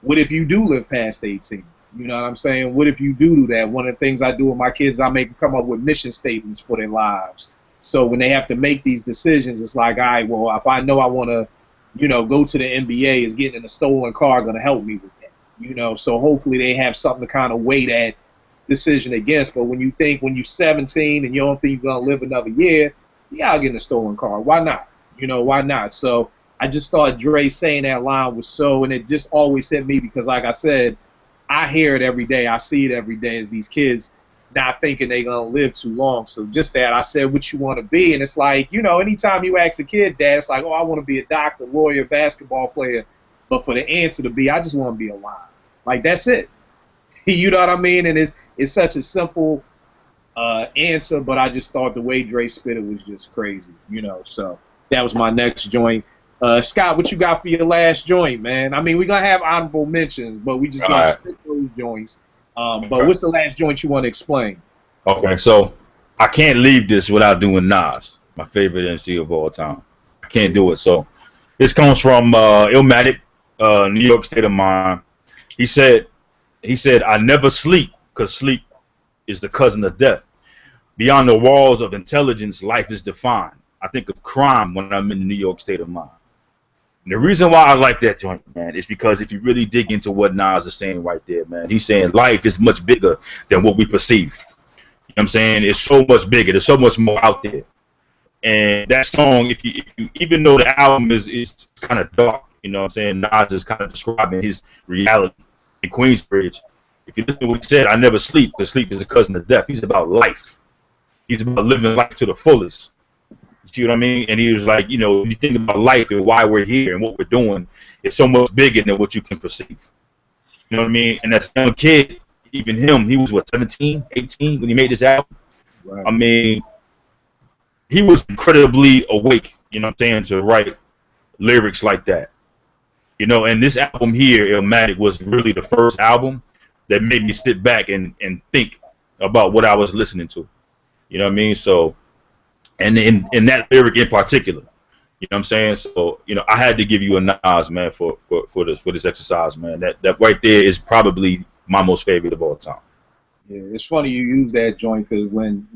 what if you do live past 18? You know what I'm saying? What if you do that? One of the things I do with my kids, I make them come up with mission statements for their lives. So when they have to make these decisions, it's like, all right, well, if I know I want to, go to the NBA, is getting in a stolen car going to help me with that? So hopefully they have something to kind of weigh that decision against. But when you're 17 and you don't think you're going to live another year, yeah, I'll get in a stolen car. Why not? Why not? So I just thought Dre saying that line was and it just always hit me because, like I said, I hear it every day. I see it every day as these kids not thinking they're going to live too long. So just that, I said, what you want to be? And it's like, anytime you ask a kid that, it's like, oh, I want to be a doctor, lawyer, basketball player. But for the answer to be, I just want to be alive. Like, that's it. You know what I mean? And it's such a simple answer, but I just thought the way Dre spit it was just crazy, so that was my next joint. Scott, what you got for your last joint, man? I mean, we're gonna have honorable mentions, but we just gonna stick those joints. But what's the last joint you want to explain? Okay, so I can't leave this without doing Nas, my favorite MC of all time. I can't do it. So this comes from Illmatic, New York State of Mind. He said, I never sleep because sleep is the cousin of death. Beyond the walls of intelligence, life is defined. I think of crime when I'm in the New York State of Mind. And the reason why I like that joint, man, is because if you really dig into what Nas is saying right there, man, he's saying life is much bigger than what we perceive. You know what I'm saying? It's so much bigger. There's so much more out there. And that song, if you even though the album is kind of dark, you know what I'm saying, Nas is kind of describing his reality in Queensbridge. If you listen to what he said, I never sleep, because sleep is a cousin of death. He's about life. He's about living life to the fullest. You see what I mean? And he was like, when you think about life and why we're here and what we're doing, it's so much bigger than what you can perceive. You know what I mean? And that young kid, even him, he was, 17, 18 when he made this album? Right. I mean, he was incredibly awake, you know what I'm saying, to write lyrics like that. And this album here, Illmatic, was really the first album that made me sit back and think about what I was listening to. You know what I mean? So, and in that lyric in particular, you know what I'm saying? So, I had to give you a Nas, man, for this exercise, man. That right there is probably my most favorite of all time. Yeah, it's funny you use that joint because when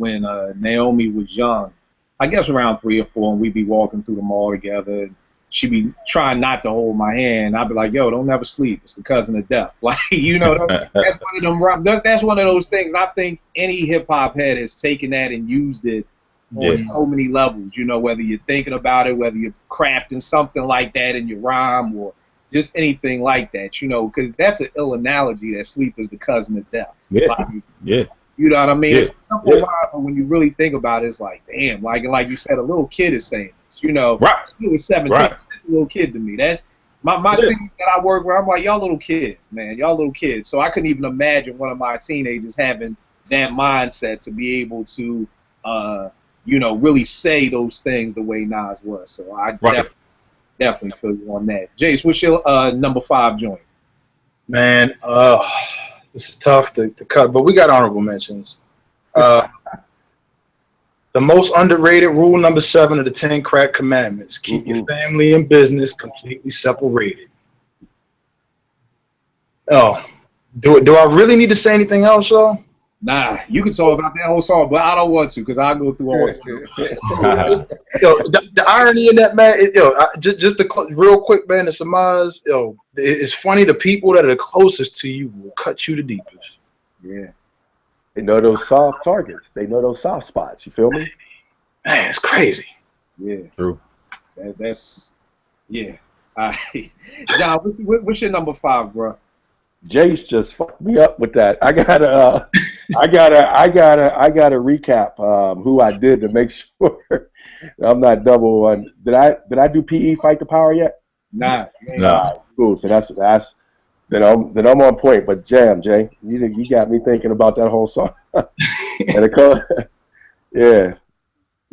Naomi was young, I guess around 3 or 4, and we'd be walking through the mall together, and she'd be trying not to hold my hand. I'd be like, yo, don't never sleep. It's the cousin of death. Like, that's one of them. That's one of those things. And I think any hip hop head has taken that and used it on so many levels. Whether you're thinking about it, whether you're crafting something like that in your rhyme or just anything like that, because that's an ill analogy that sleep is the cousin of death. Yeah. Like, yeah. You know what I mean? Yeah. It's a simple line, but when you really think about it, it's like, damn, like you said, a little kid is saying this. You know, Right. he was 17. Right. That's a little kid to me. That's my Yeah. team that I work with. I'm like, y'all little kids, man. Y'all little kids. So I couldn't even imagine one of my teenagers having that mindset to be able to, you know, really say those things the way Nas was. So I Right. definitely feel you on that. Jace, what's your number 5 joint? Man, this is tough to cut, but we got honorable mentions. The most underrated rule number 7 of the 10 Crack Commandments: keep your family and business completely separated. Oh, do I really need to say anything else, y'all? Nah, you can talk about that whole song, but I don't want to because I'll go through all 10. The irony in that, man, just real quick, man, to surmise, it's funny, the people that are the closest to you will cut you the deepest. Yeah. They know those soft targets. They know those soft spots. You feel me? Man, it's crazy. Yeah. True. That's yeah. John, what's your number 5, bro? Jace just fucked me up with that. I gotta recap who I did to make sure I'm not double on. Did I do PE Fight the Power yet? Nah. Nah. Cool. So that's then I'm on point. But Jam, Jay, you got me thinking about that whole song. And yeah,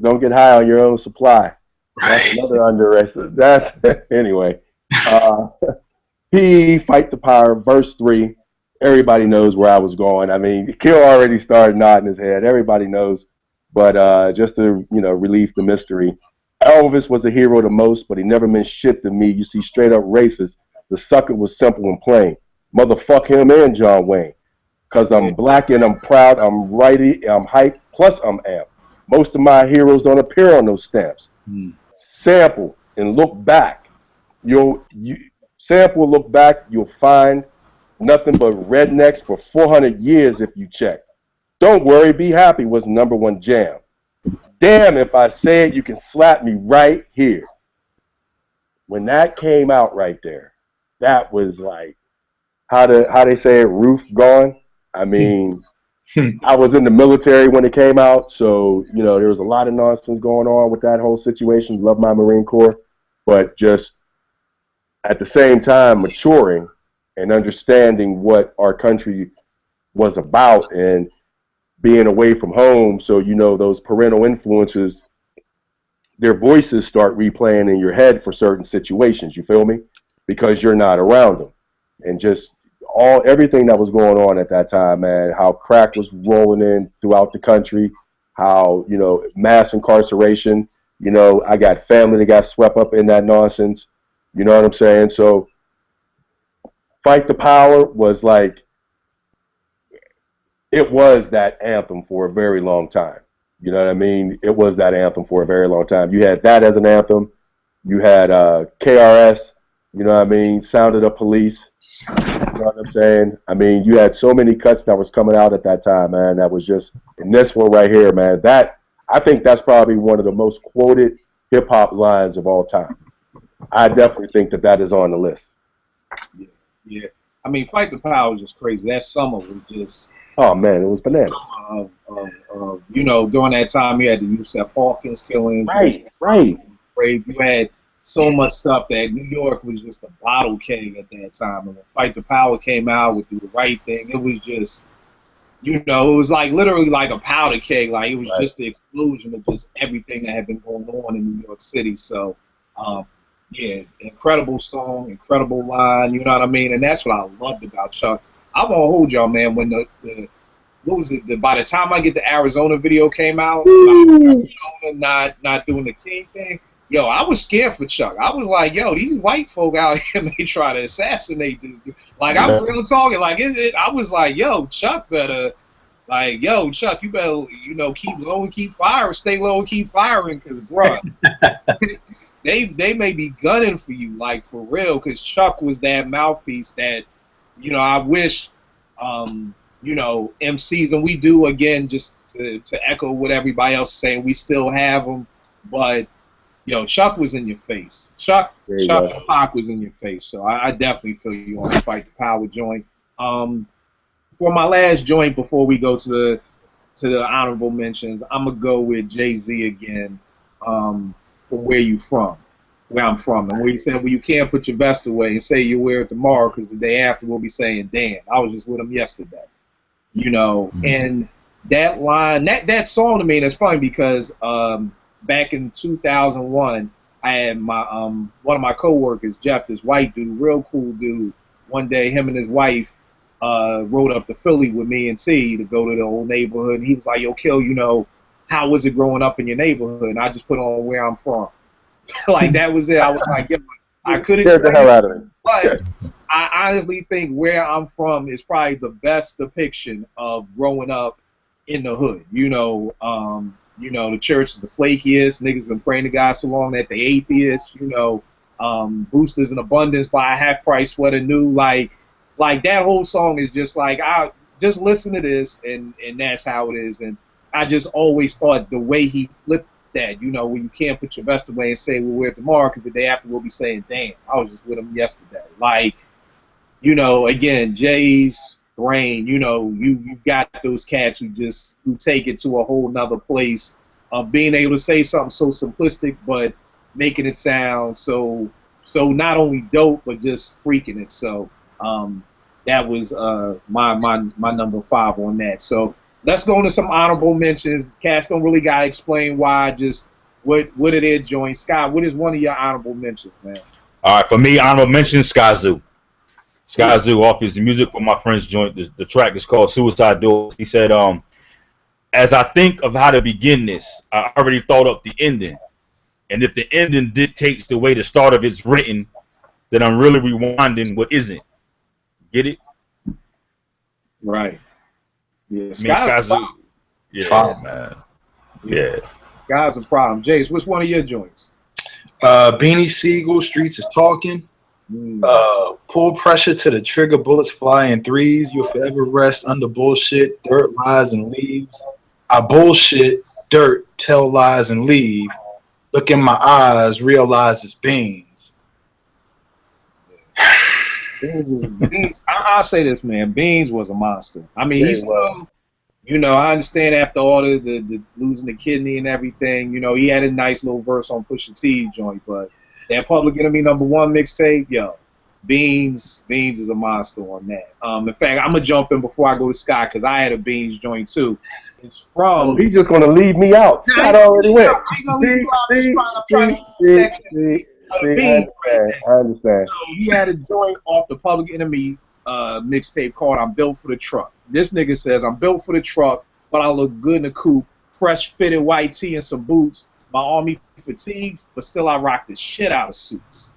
don't get high on your own supply. That's Right. another underrated. That's anyway. PE Fight the Power, verse 3. Everybody knows where I was going. I mean, Kill already started nodding his head. Everybody knows. But just to relieve the mystery, Elvis was a hero the most, but he never meant shit to me. You see, straight up racist. The sucker was simple and plain. Motherfuck him and John Wayne. Cause I'm black and I'm proud. I'm righty. I'm hype. Plus I'm amp. Most of my heroes don't appear on those stamps. Sample and look back. Sample, look back. You'll find nothing but rednecks for 400 years if you check. Don't worry, be happy was #1 jam. Damn, if I say it, you can slap me right here. When that came out right there, that was like, how they say it, roof gone. I mean, I was in the military when it came out, so there was a lot of nonsense going on with that whole situation. Love my Marine Corps, but just at the same time maturing and understanding what our country was about and being away from home. So those parental influences, their voices start replaying in your head for certain situations. You feel me? Because you're not around them, and just everything that was going on at that time, man. How crack was rolling in throughout the country. How mass incarceration. I got family that got swept up in that nonsense. You know what I'm saying? So, Fight the Power was like, it was that anthem for a very long time. You know what I mean? It was that anthem for a very long time. You had that as an anthem. You had KRS, you know what I mean? Sound of the Police. You know what I'm saying? I mean, you had so many cuts that was coming out at that time, man. That was just, and this one right here, man, I think that's probably one of the most quoted hip-hop lines of all time. I definitely think that is on the list. Yeah. I mean, Fight the Power was just crazy. That summer was just... Oh, man, it was bananas. During that time, you had the Yusef Hawkins killings. Right. You had so much stuff that New York was just a bottle keg at that time. And when Fight the Power came out with Do the Right Thing, it was just, it was like literally like a powder keg. Like, it was just the explosion of just everything that had been going on in New York City. So, yeah, incredible song, incredible line, you know what I mean? And that's what I loved about Chuck. I'm gonna hold y'all, man, when what was it? By the time I get the Arizona video came out, Arizona not doing the King thing, yo, I was scared for Chuck. I was like, yo, these white folk out here may try to assassinate this dude. Like, I'm real talking. Like, I was like, yo, Chuck better, like, yo, Chuck, you better, keep low and keep firing, stay low and keep firing, because, bruh, they may be gunning for you, like, for real, because Chuck was that mouthpiece that, I wish, MCs, and we do, again, just to echo what everybody else is saying, we still have them, but, Chuck was in your face. Chuck and Pac was in your face, so I definitely feel you on the Fight the Power joint. For my last joint, before we go to the honorable mentions, I'm going to go with Jay-Z again. from where you from, where I'm from. And where you said, well, you can't put your vest away and say you wear it tomorrow because the day after we'll be saying, damn, I was just with him yesterday. You know, and that line, that song to me, that's funny because back in 2001, I had my one of my coworkers, Jeff, this white dude, real cool dude. One day, him and his wife rode up to Philly with me and T to go to the old neighborhood. And he was like, yo, Kill, you know, how was it growing up in your neighborhood? And I just put on where I'm from. Like, that was it. I was like, yo, I could Scared the explain hell it, out of it. but I honestly think where I'm from is probably the best depiction of growing up in the hood. You know, the church is the flakiest. Niggas been praying to God so long that they atheists. You know, Boosters in Abundance, buy a half price sweater new. Like that whole song is just like, I just listen to this and that's how it is. And I just always thought the way he flipped that, you know, when you can't put your vest away and say we'll wear it tomorrow because the day after we'll be saying, damn, I was just with him yesterday. Like, you know, again, Jay's brain, you know, you got those cats who take it to a whole nother place of being able to say something so simplistic but making it sound so not only dope but just freaking it. So that was my number 5 on that. So let's go into some honorable mentions. Cats don't really gotta explain why, just what are their joints. Scott, what is one of your honorable mentions, man? All right, for me, honorable mention, Skyzoo. Skyzoo off his music for my friend's joint. The track is called Suicide Doors. He said, as I think of how to begin this, I already thought up the ending. And if the ending dictates the way the start of it's written, then I'm really rewinding what isn't. Get it? Right. Yeah, Skyzoo. Yeah, man. Yeah. Guys, a problem. Jace, what's one of your joints? Beanie Siegel, Streets is Talking. Pull pressure to the trigger, bullets fly in threes. You'll forever rest under bullshit, dirt, lies, and leaves. I bullshit, dirt, tell lies, and leave. Look in my eyes, realize it's Beans. Beans. I'll say this, man. Beans was a monster. I mean, he's still, you know, I understand after all the losing the kidney and everything, you know, he had a nice little verse on Pusha T joint, but that Public Enemy #1 mixtape, yo, Beans is a monster on that. In fact, I'm gonna jump in before I go to Scott because I had a Beans joint too. It's from. He's just gonna leave me out. Scott already went. I understand. So he had a joint off the Public Enemy mixtape called "I'm Built for the Truck." This nigga says, "I'm built for the truck, but I look good in the coupe. Fresh fitted white tee and some boots. My army fatigues, but still I rock the shit out of suits."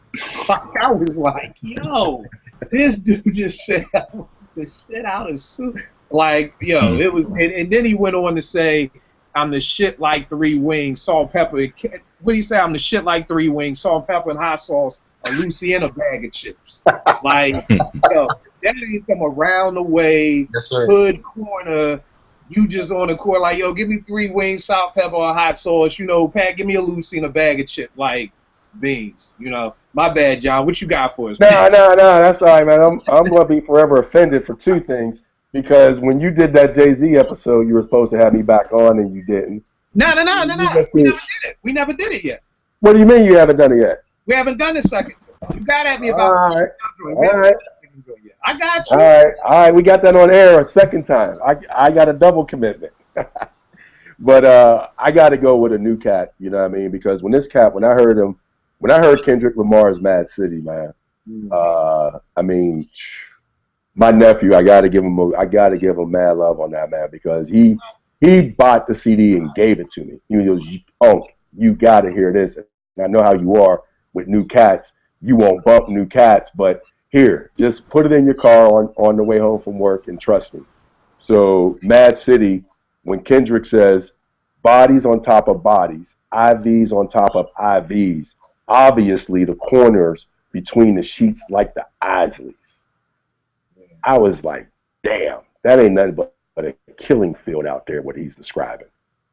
Like, I was like, yo, this dude just said I rock the shit out of suits. Like, yo, it was, and then he went on to say, "I'm the shit like 3 wings, salt, pepper." What did he say? "I'm the shit like 3 wings, salt, pepper, and hot sauce, a Lucy and a bag of chips." Like, yo, that ain't some around the way, Yes, sir. hood corner. You just on the court like, yo, give me 3 wings, salt, pepper, or hot sauce. You know, Pat, give me a Lucy and a bag of chips. Like, Beans. You know, my bad, John. What you got for us? No, that's all right, man. I'm gonna be forever offended for 2 things. Because when you did that Jay-Z episode, you were supposed to have me back on, and you didn't. No. We never did it. We never did it yet. What do you mean you haven't done it yet? We haven't done the second. You got at me about. All right. I got you. All right. We got that on air a second time. I got a double commitment. But I got to go with a new cat. You know what I mean? Because when I heard Kendrick Lamar's Mad City, man. I mean, my nephew, I gotta give him mad love on that, man, because he bought the CD and gave it to me. He was, "Oh, you gotta hear this." And I know how you are with new cats. You won't bump new cats, but here, just put it in your car on the way home from work and trust me. So Mad City, when Kendrick says bodies on top of bodies, IVs on top of IVs, obviously the corners between the sheets like the Isleys. I was like, damn, that ain't nothing but a killing field out there, what he's describing.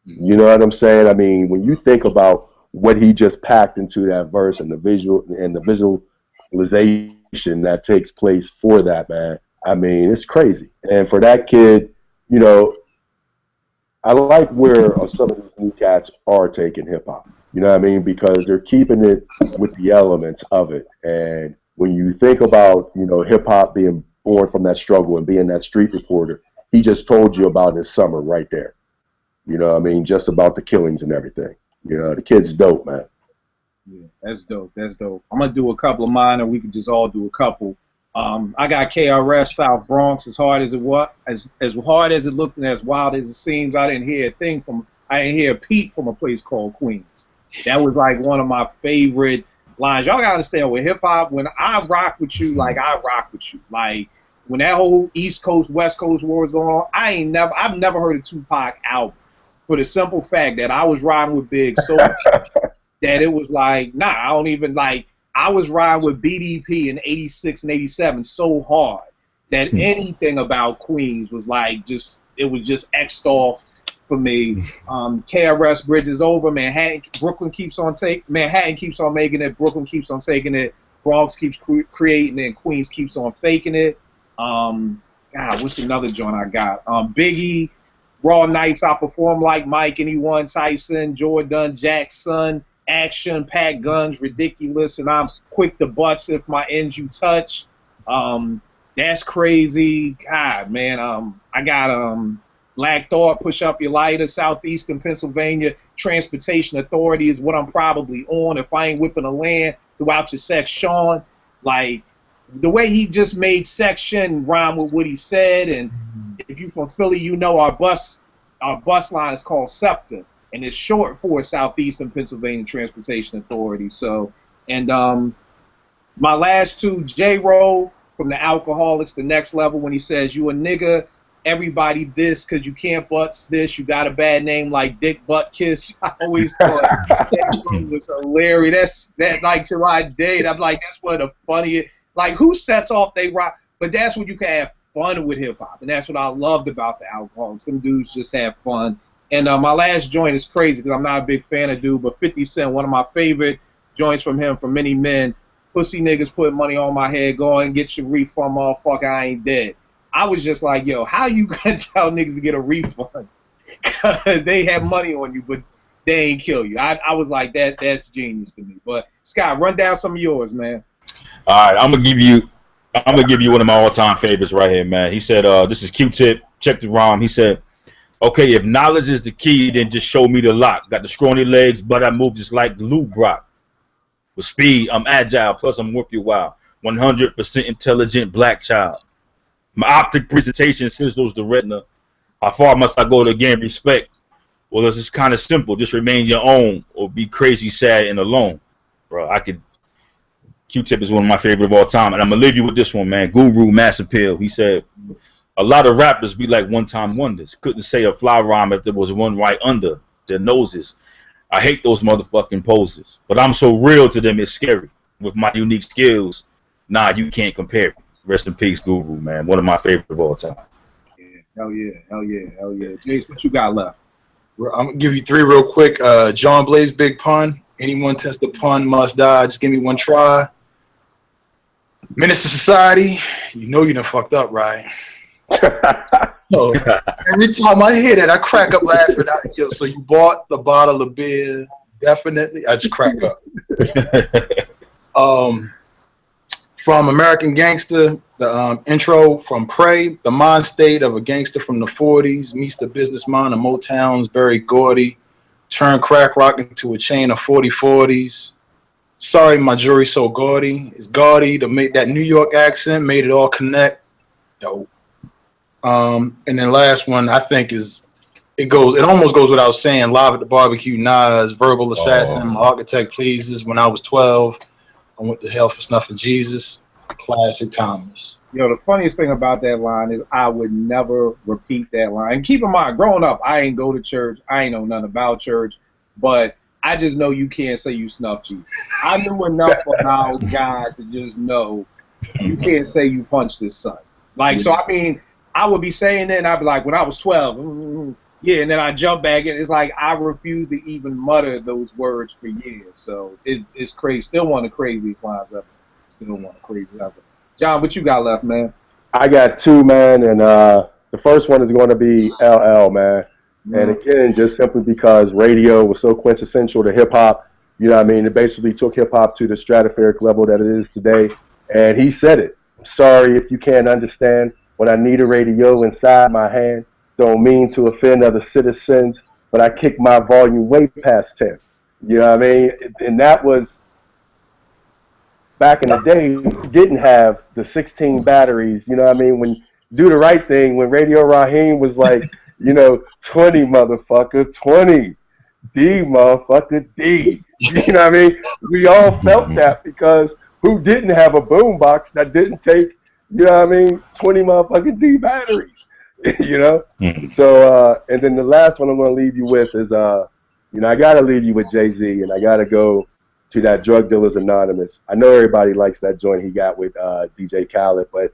You know what I'm saying? I mean, when you think about what he just packed into that verse and the visualization that takes place for that, man, I mean, it's crazy. And for that kid, you know, I like where some of these new cats are taking hip hop. You know what I mean? Because they're keeping it with the elements of it. And when you think about, you know, hip hop being born from that struggle and being that street reporter, he just told you about his summer right there. You know what I mean? Just about the killings and everything. You know, the kid's dope, man. Yeah, that's dope. That's dope. I'm gonna do a couple of mine, or we could just all do a couple. I got KRS South Bronx. As hard as it was, as hard as it looked, and as wild as it seems, I didn't hear a peep from a place called Queens. That was like one of my favorite lines. Y'all gotta understand with hip hop, when I rock with you, like I rock with you. Like when that whole East Coast West Coast war was going on, I've never heard a Tupac album for the simple fact that I was riding with Big so that it was like, nah, I don't even like. I was riding with BDP in '86 and '87 so hard that anything about Queens was like it was just X'd off for me. KRS Bridge is over. Brooklyn keeps on Manhattan keeps on making it. Brooklyn keeps on taking it. Bronx keeps creating it. And Queens keeps on faking it. God, what's another joint I got? Biggie, Raw Nights, I Perform Like Mike, Anyone, Tyson, Jordan, Jackson, Action, Pack Guns, Ridiculous, and I'm quick to butts if my ends you touch. That's crazy. God, man. I got Black Thought, Push Up Your Lighter, Southeastern Pennsylvania Transportation Authority is what I'm probably on if I ain't whipping a land throughout your section. Like the way he just made section rhyme with what he said, and if you from Philly, you know our bus line is called SEPTA, and it's short for Southeastern Pennsylvania Transportation Authority. So, and my last two, J-Roll from the Alcoholics, The Next Level, when he says, you a nigga, everybody diss because you can't butts this, you got a bad name like Dick Butt Kiss. I always thought that was hilarious. That like to my date, I'm like, that's one of the funniest. Like, who sets off they rock? But that's when you can have fun with hip hop, and that's what I loved about the Alcoholics. Them dudes just have fun. And my last joint is crazy because I'm not a big fan of dude, but 50 Cent, one of my favorite joints from him, from Many Men. Pussy niggas put money on my head, go and get your refund, motherfucker, I ain't dead. I was just like, yo, how you gonna tell niggas to get a refund? Because they have money on you, but they ain't kill you. I was like, that's genius to me. But Scott, run down some of yours, man. All right, I'm gonna give you one of my all-time favorites right here, man. He said, this is Q-Tip, check the rhyme. He said, okay, if knowledge is the key, then just show me the lock. Got the scrawny legs, but I move just like Lou Brock. With speed, I'm agile, plus I'm worth your while. 100% intelligent black child. My optic presentation sizzles the retina. How far must I go to gain respect? Well, it's just kind of simple. Just remain your own or be crazy, sad, and alone. Bro, Q-Tip is one of my favorite of all time. And I'm going to leave you with this one, man. Guru Mass Appeal. He said, a lot of rappers be like one-time wonders. Couldn't say a fly rhyme if there was one right under their noses. I hate those motherfucking poses. But I'm so real to them, it's scary. With my unique skills, nah, you can't compare me. Rest in peace, Guru, man. One of my favorite of all time. Yeah, hell yeah, hell yeah, hell yeah. Jace, what you got left? I'm going to give you three real quick. John Blaze, Big Pun. Anyone test the pun must die. Just give me one try. Menace to Society. You know you done fucked up, right? So, every time I hear that, I crack up laughing. So you bought the bottle of beer? Definitely. I just crack up. From American Gangster, the intro from Prey, the mind state of a gangster from the 40s meets the business mind of Motown's Berry Gordy, turned crack rock into a chain of 40/40s. Sorry, my jewelry so gaudy. It's gaudy to make that New York accent, made it all connect. Dope. And then last one, I think it almost goes without saying, Live at the Barbecue, Nas, Verbal Assassin, My Architect Pleases. When I was 12, I went to hell for snuffing Jesus. Classic Thomas. Yo, the funniest thing about that line is I would never repeat that line. And keep in mind, growing up, I ain't go to church. I ain't know nothing about church. But I just know you can't say you snuffed Jesus. I knew enough about God to just know you can't say you punched his son. Like, so I mean, I would be saying that, and I'd be like, when I was 12, yeah, and then I jump back, and it's like I refuse to even mutter those words for years. So it's crazy. Still one of the craziest lines ever. Still one of the craziest ever. John, what you got left, man? I got two, man, and the first one is going to be LL, man. And again, just simply because radio was so quintessential to hip hop, you know what I mean? It basically took hip hop to the stratospheric level that it is today. And he said it. I'm sorry if you can't understand. When I need a radio inside my hand, don't mean to offend other citizens, but I kick my volume way past 10. You know what I mean? And that was back in the day. We didn't have the 16 batteries. You know what I mean? When Do the Right Thing, when Radio Raheem was like, 20 motherfucker, 20. D motherfucker, D. You know what I mean? We all felt that because who didn't have a boombox that didn't take, 20 motherfucking D batteries, So, and then the last one I'm going to leave you with is, I got to leave you with Jay-Z, and I got to go to that Drug Dealers Anonymous. I know everybody likes that joint he got with DJ Khaled, but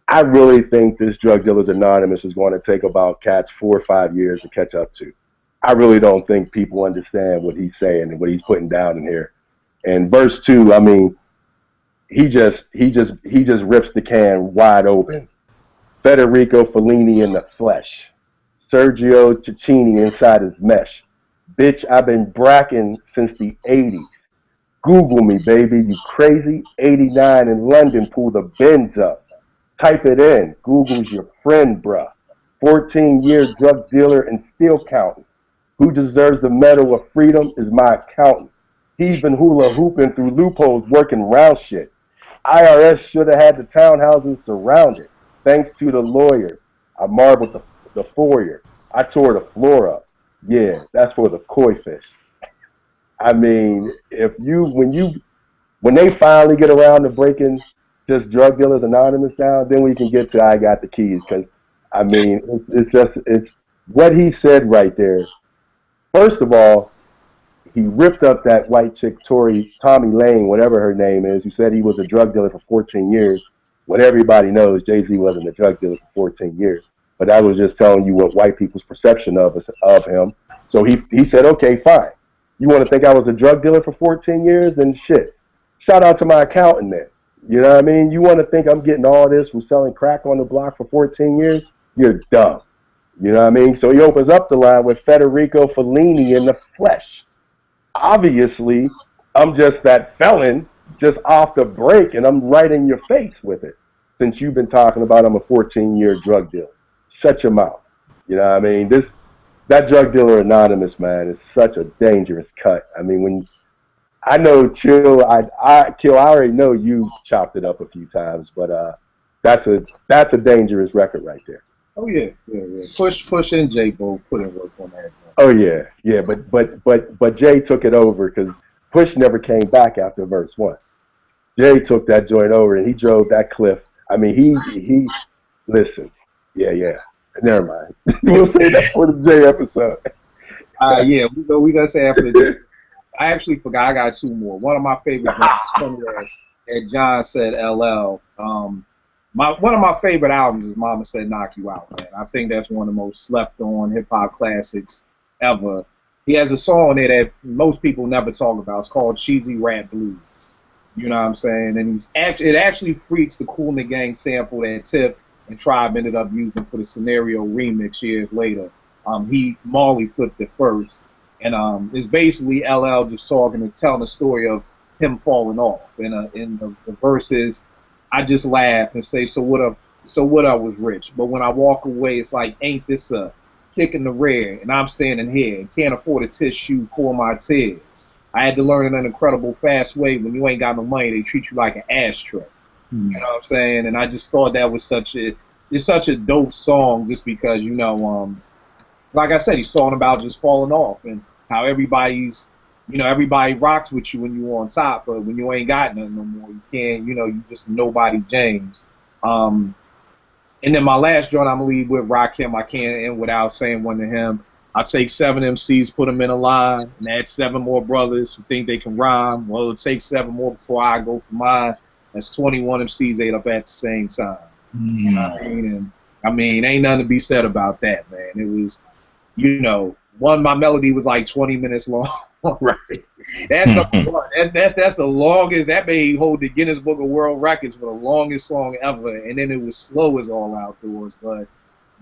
I really think this Drug Dealers Anonymous is going to take about cats 4 or 5 years to catch up to. I really don't think people understand what he's saying and what he's putting down in here. And verse 2, I mean, he just rips the can wide open. Federico Fellini in the flesh. Sergio Cicchini inside his mesh. Bitch, I've been bracking since the 80s. Google me, baby, you crazy. 89 in London, pull the Benz up. Type it in. Google's your friend, bruh. 14-year drug dealer and still counting. Who deserves the medal of freedom is my accountant. He's been hula hooping through loopholes working round shit. IRS should have had the townhouses surrounded. Thanks to the lawyers. I marbled the foyer. I tore the floor up. Yeah, that's for the koi fish. I mean, when they finally get around to breaking just Drug Dealers Anonymous down, then we can get to I Got the Keys. Because, I mean, it's what he said right there. First of all, he ripped up that white chick, Tommy Lane, whatever her name is, who said he was a drug dealer for 14 years. When everybody knows Jay-Z wasn't a drug dealer for 14 years. But that was just telling you what white people's perception of him. So he said, okay, fine. You want to think I was a drug dealer for 14 years? Then shit. Shout out to my accountant then. You know what I mean? You want to think I'm getting all this from selling crack on the block for 14 years? You're dumb. You know what I mean? So he opens up the line with Federico Fellini in the flesh. Obviously, I'm just that felon just off the break, and I'm right in your face with it. Since you've been talking about I'm a 14-year drug dealer. Shut your mouth. You know what I mean? That Drug Dealer Anonymous, man, is such a dangerous cut. I mean, when I know Chill, I already know you chopped it up a few times, but that's a dangerous record right there. Oh yeah. Push and J both put in work on that. Oh yeah. But Jay took it over because Push never came back after verse 1. Jay took that joint over and he drove that cliff. I mean, he listen. Yeah. Never mind. We'll say that for the Jay episode. Yeah, we gonna say after the Jay. I actually forgot. I got 2 more. One of my favorite joints that John said LL. One of my favorite albums is Mama Said Knock You Out, man. I think that's one of the most slept on hip hop classics ever. He has a song there that most people never talk about. It's called Cheesy Rat Blues. You know what I'm saying? And it actually freaks the Kool and the Gang sample that Tip and Tribe ended up using for the Scenario remix years later. Marley flipped it first. And it's basically LL just talking and telling the story of him falling off. And in the verses, I just laugh and say, so what I was rich. But when I walk away, it's like, ain't this a kick in the rear? And I'm standing here and can't afford a tissue for my tears. I had to learn in an incredible fast way. When you ain't got no money, they treat you like an ashtray. You know what I'm saying? And I just thought that was such a dope song just because, like I said, he's talking about just falling off and how everybody rocks with you when you're on top, but when you ain't got nothing no more, you can't, you just nobody James. And then my last joint I'm gonna leave with Rakim. I can't end without saying one to him. I take 7 MCs, put them in a line, and add 7 more brothers who think they can rhyme. Well, it'll take 7 more before I go for mine. That's 21 MCs ate up at the same time. You know what I mean? And I mean, ain't nothing to be said about that, man. It was, my melody was like 20 minutes long. Right. That's the longest. That may hold the Guinness Book of World Records for the longest song ever. And then it was slow as all outdoors. But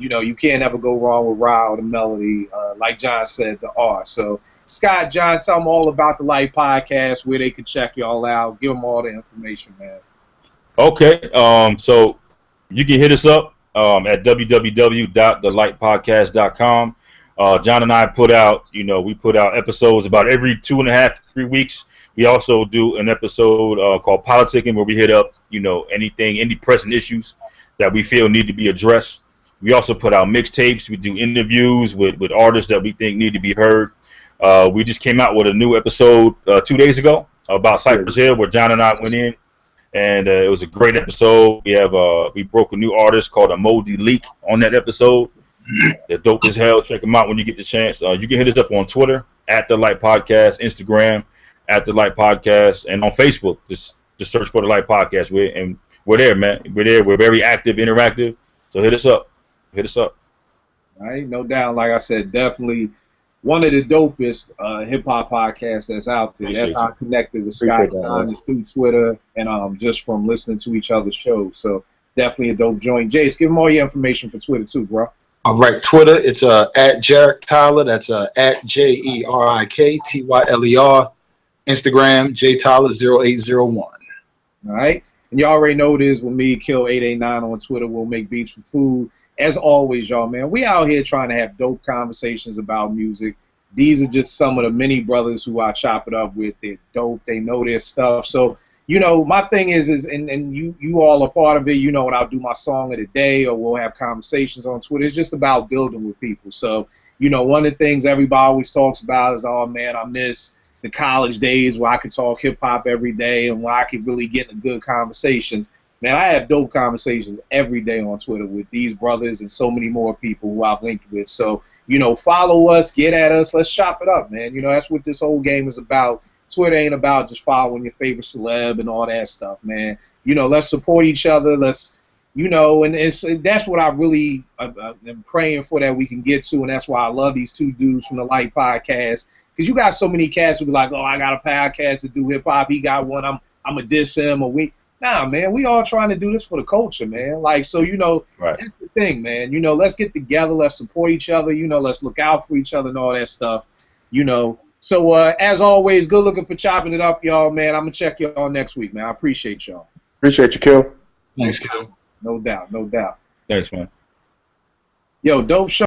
you know, you can't ever go wrong with Ra or the melody. Like John said, the R. So, Scott, John, tell them all about the Light Podcast, where they can check y'all out. Give them all the information, man. Okay. So you can hit us up at www.thelightpodcast.com. John and I put out, we put out episodes about every 2.5 to 3 weeks. We also do an episode called Politicking, where we hit up, any pressing issues that we feel need to be addressed. We also put out mixtapes. We do interviews with artists that we think need to be heard. We just came out with a new episode 2 days ago about Cypress Hill, where John and I went in, and it was a great episode. We broke a new artist called Emoji Leak on that episode. They're dope as hell. Check them out when you get the chance. You can hit us up on Twitter at The Light Podcast, Instagram at The Light Podcast, and on Facebook. Just search for The Light Podcast. We're there, man. We're there. We're very active, interactive. So hit us up. Hit us up. All right, no doubt. Like I said, definitely one of the dopest hip hop podcasts that's out there. That's how I connected with Scott John through Twitter and just from listening to each other's shows. So definitely a dope joint. Jace, give them all your information for Twitter too, bro. All right, Twitter, it's at Jerick Tyler. That's at JERIKTYLER. Instagram, JTyler0801. All right. And you already know it is with me, Kill889 on Twitter. We'll make beats for food. As always, y'all, man, we out here trying to have dope conversations about music. These are just some of the many brothers who I chop it up with. They're dope. They know their stuff. So, my thing is and you all are part of it, when I'll do my song of the day or we'll have conversations on Twitter. It's just about building with people. So, one of the things everybody always talks about is, oh, man, I miss the college days where I could talk hip-hop every day and where I could really get into good conversations. Man, I have dope conversations every day on Twitter with these brothers and so many more people who I've linked with. So, follow us, get at us, let's chop it up, man. That's what this whole game is about. Twitter ain't about just following your favorite celeb and all that stuff, man. Let's support each other. Let's, and that's what I really am praying for that we can get to, and that's why I love these two dudes from the Light Podcast. Because you got so many cats who be like, oh, I got a podcast to do hip-hop. He got one. I'm a diss him. Nah, man, we all trying to do this for the culture, man. Like, so, right. That's the thing, man. Let's get together. Let's support each other. Let's look out for each other and all that stuff, So, as always, good looking for chopping it up, y'all, man. I'm going to check y'all next week, man. I appreciate y'all. Appreciate you, Kill. Thanks, Kill. No doubt, no doubt. Thanks, man. Yo, dope show.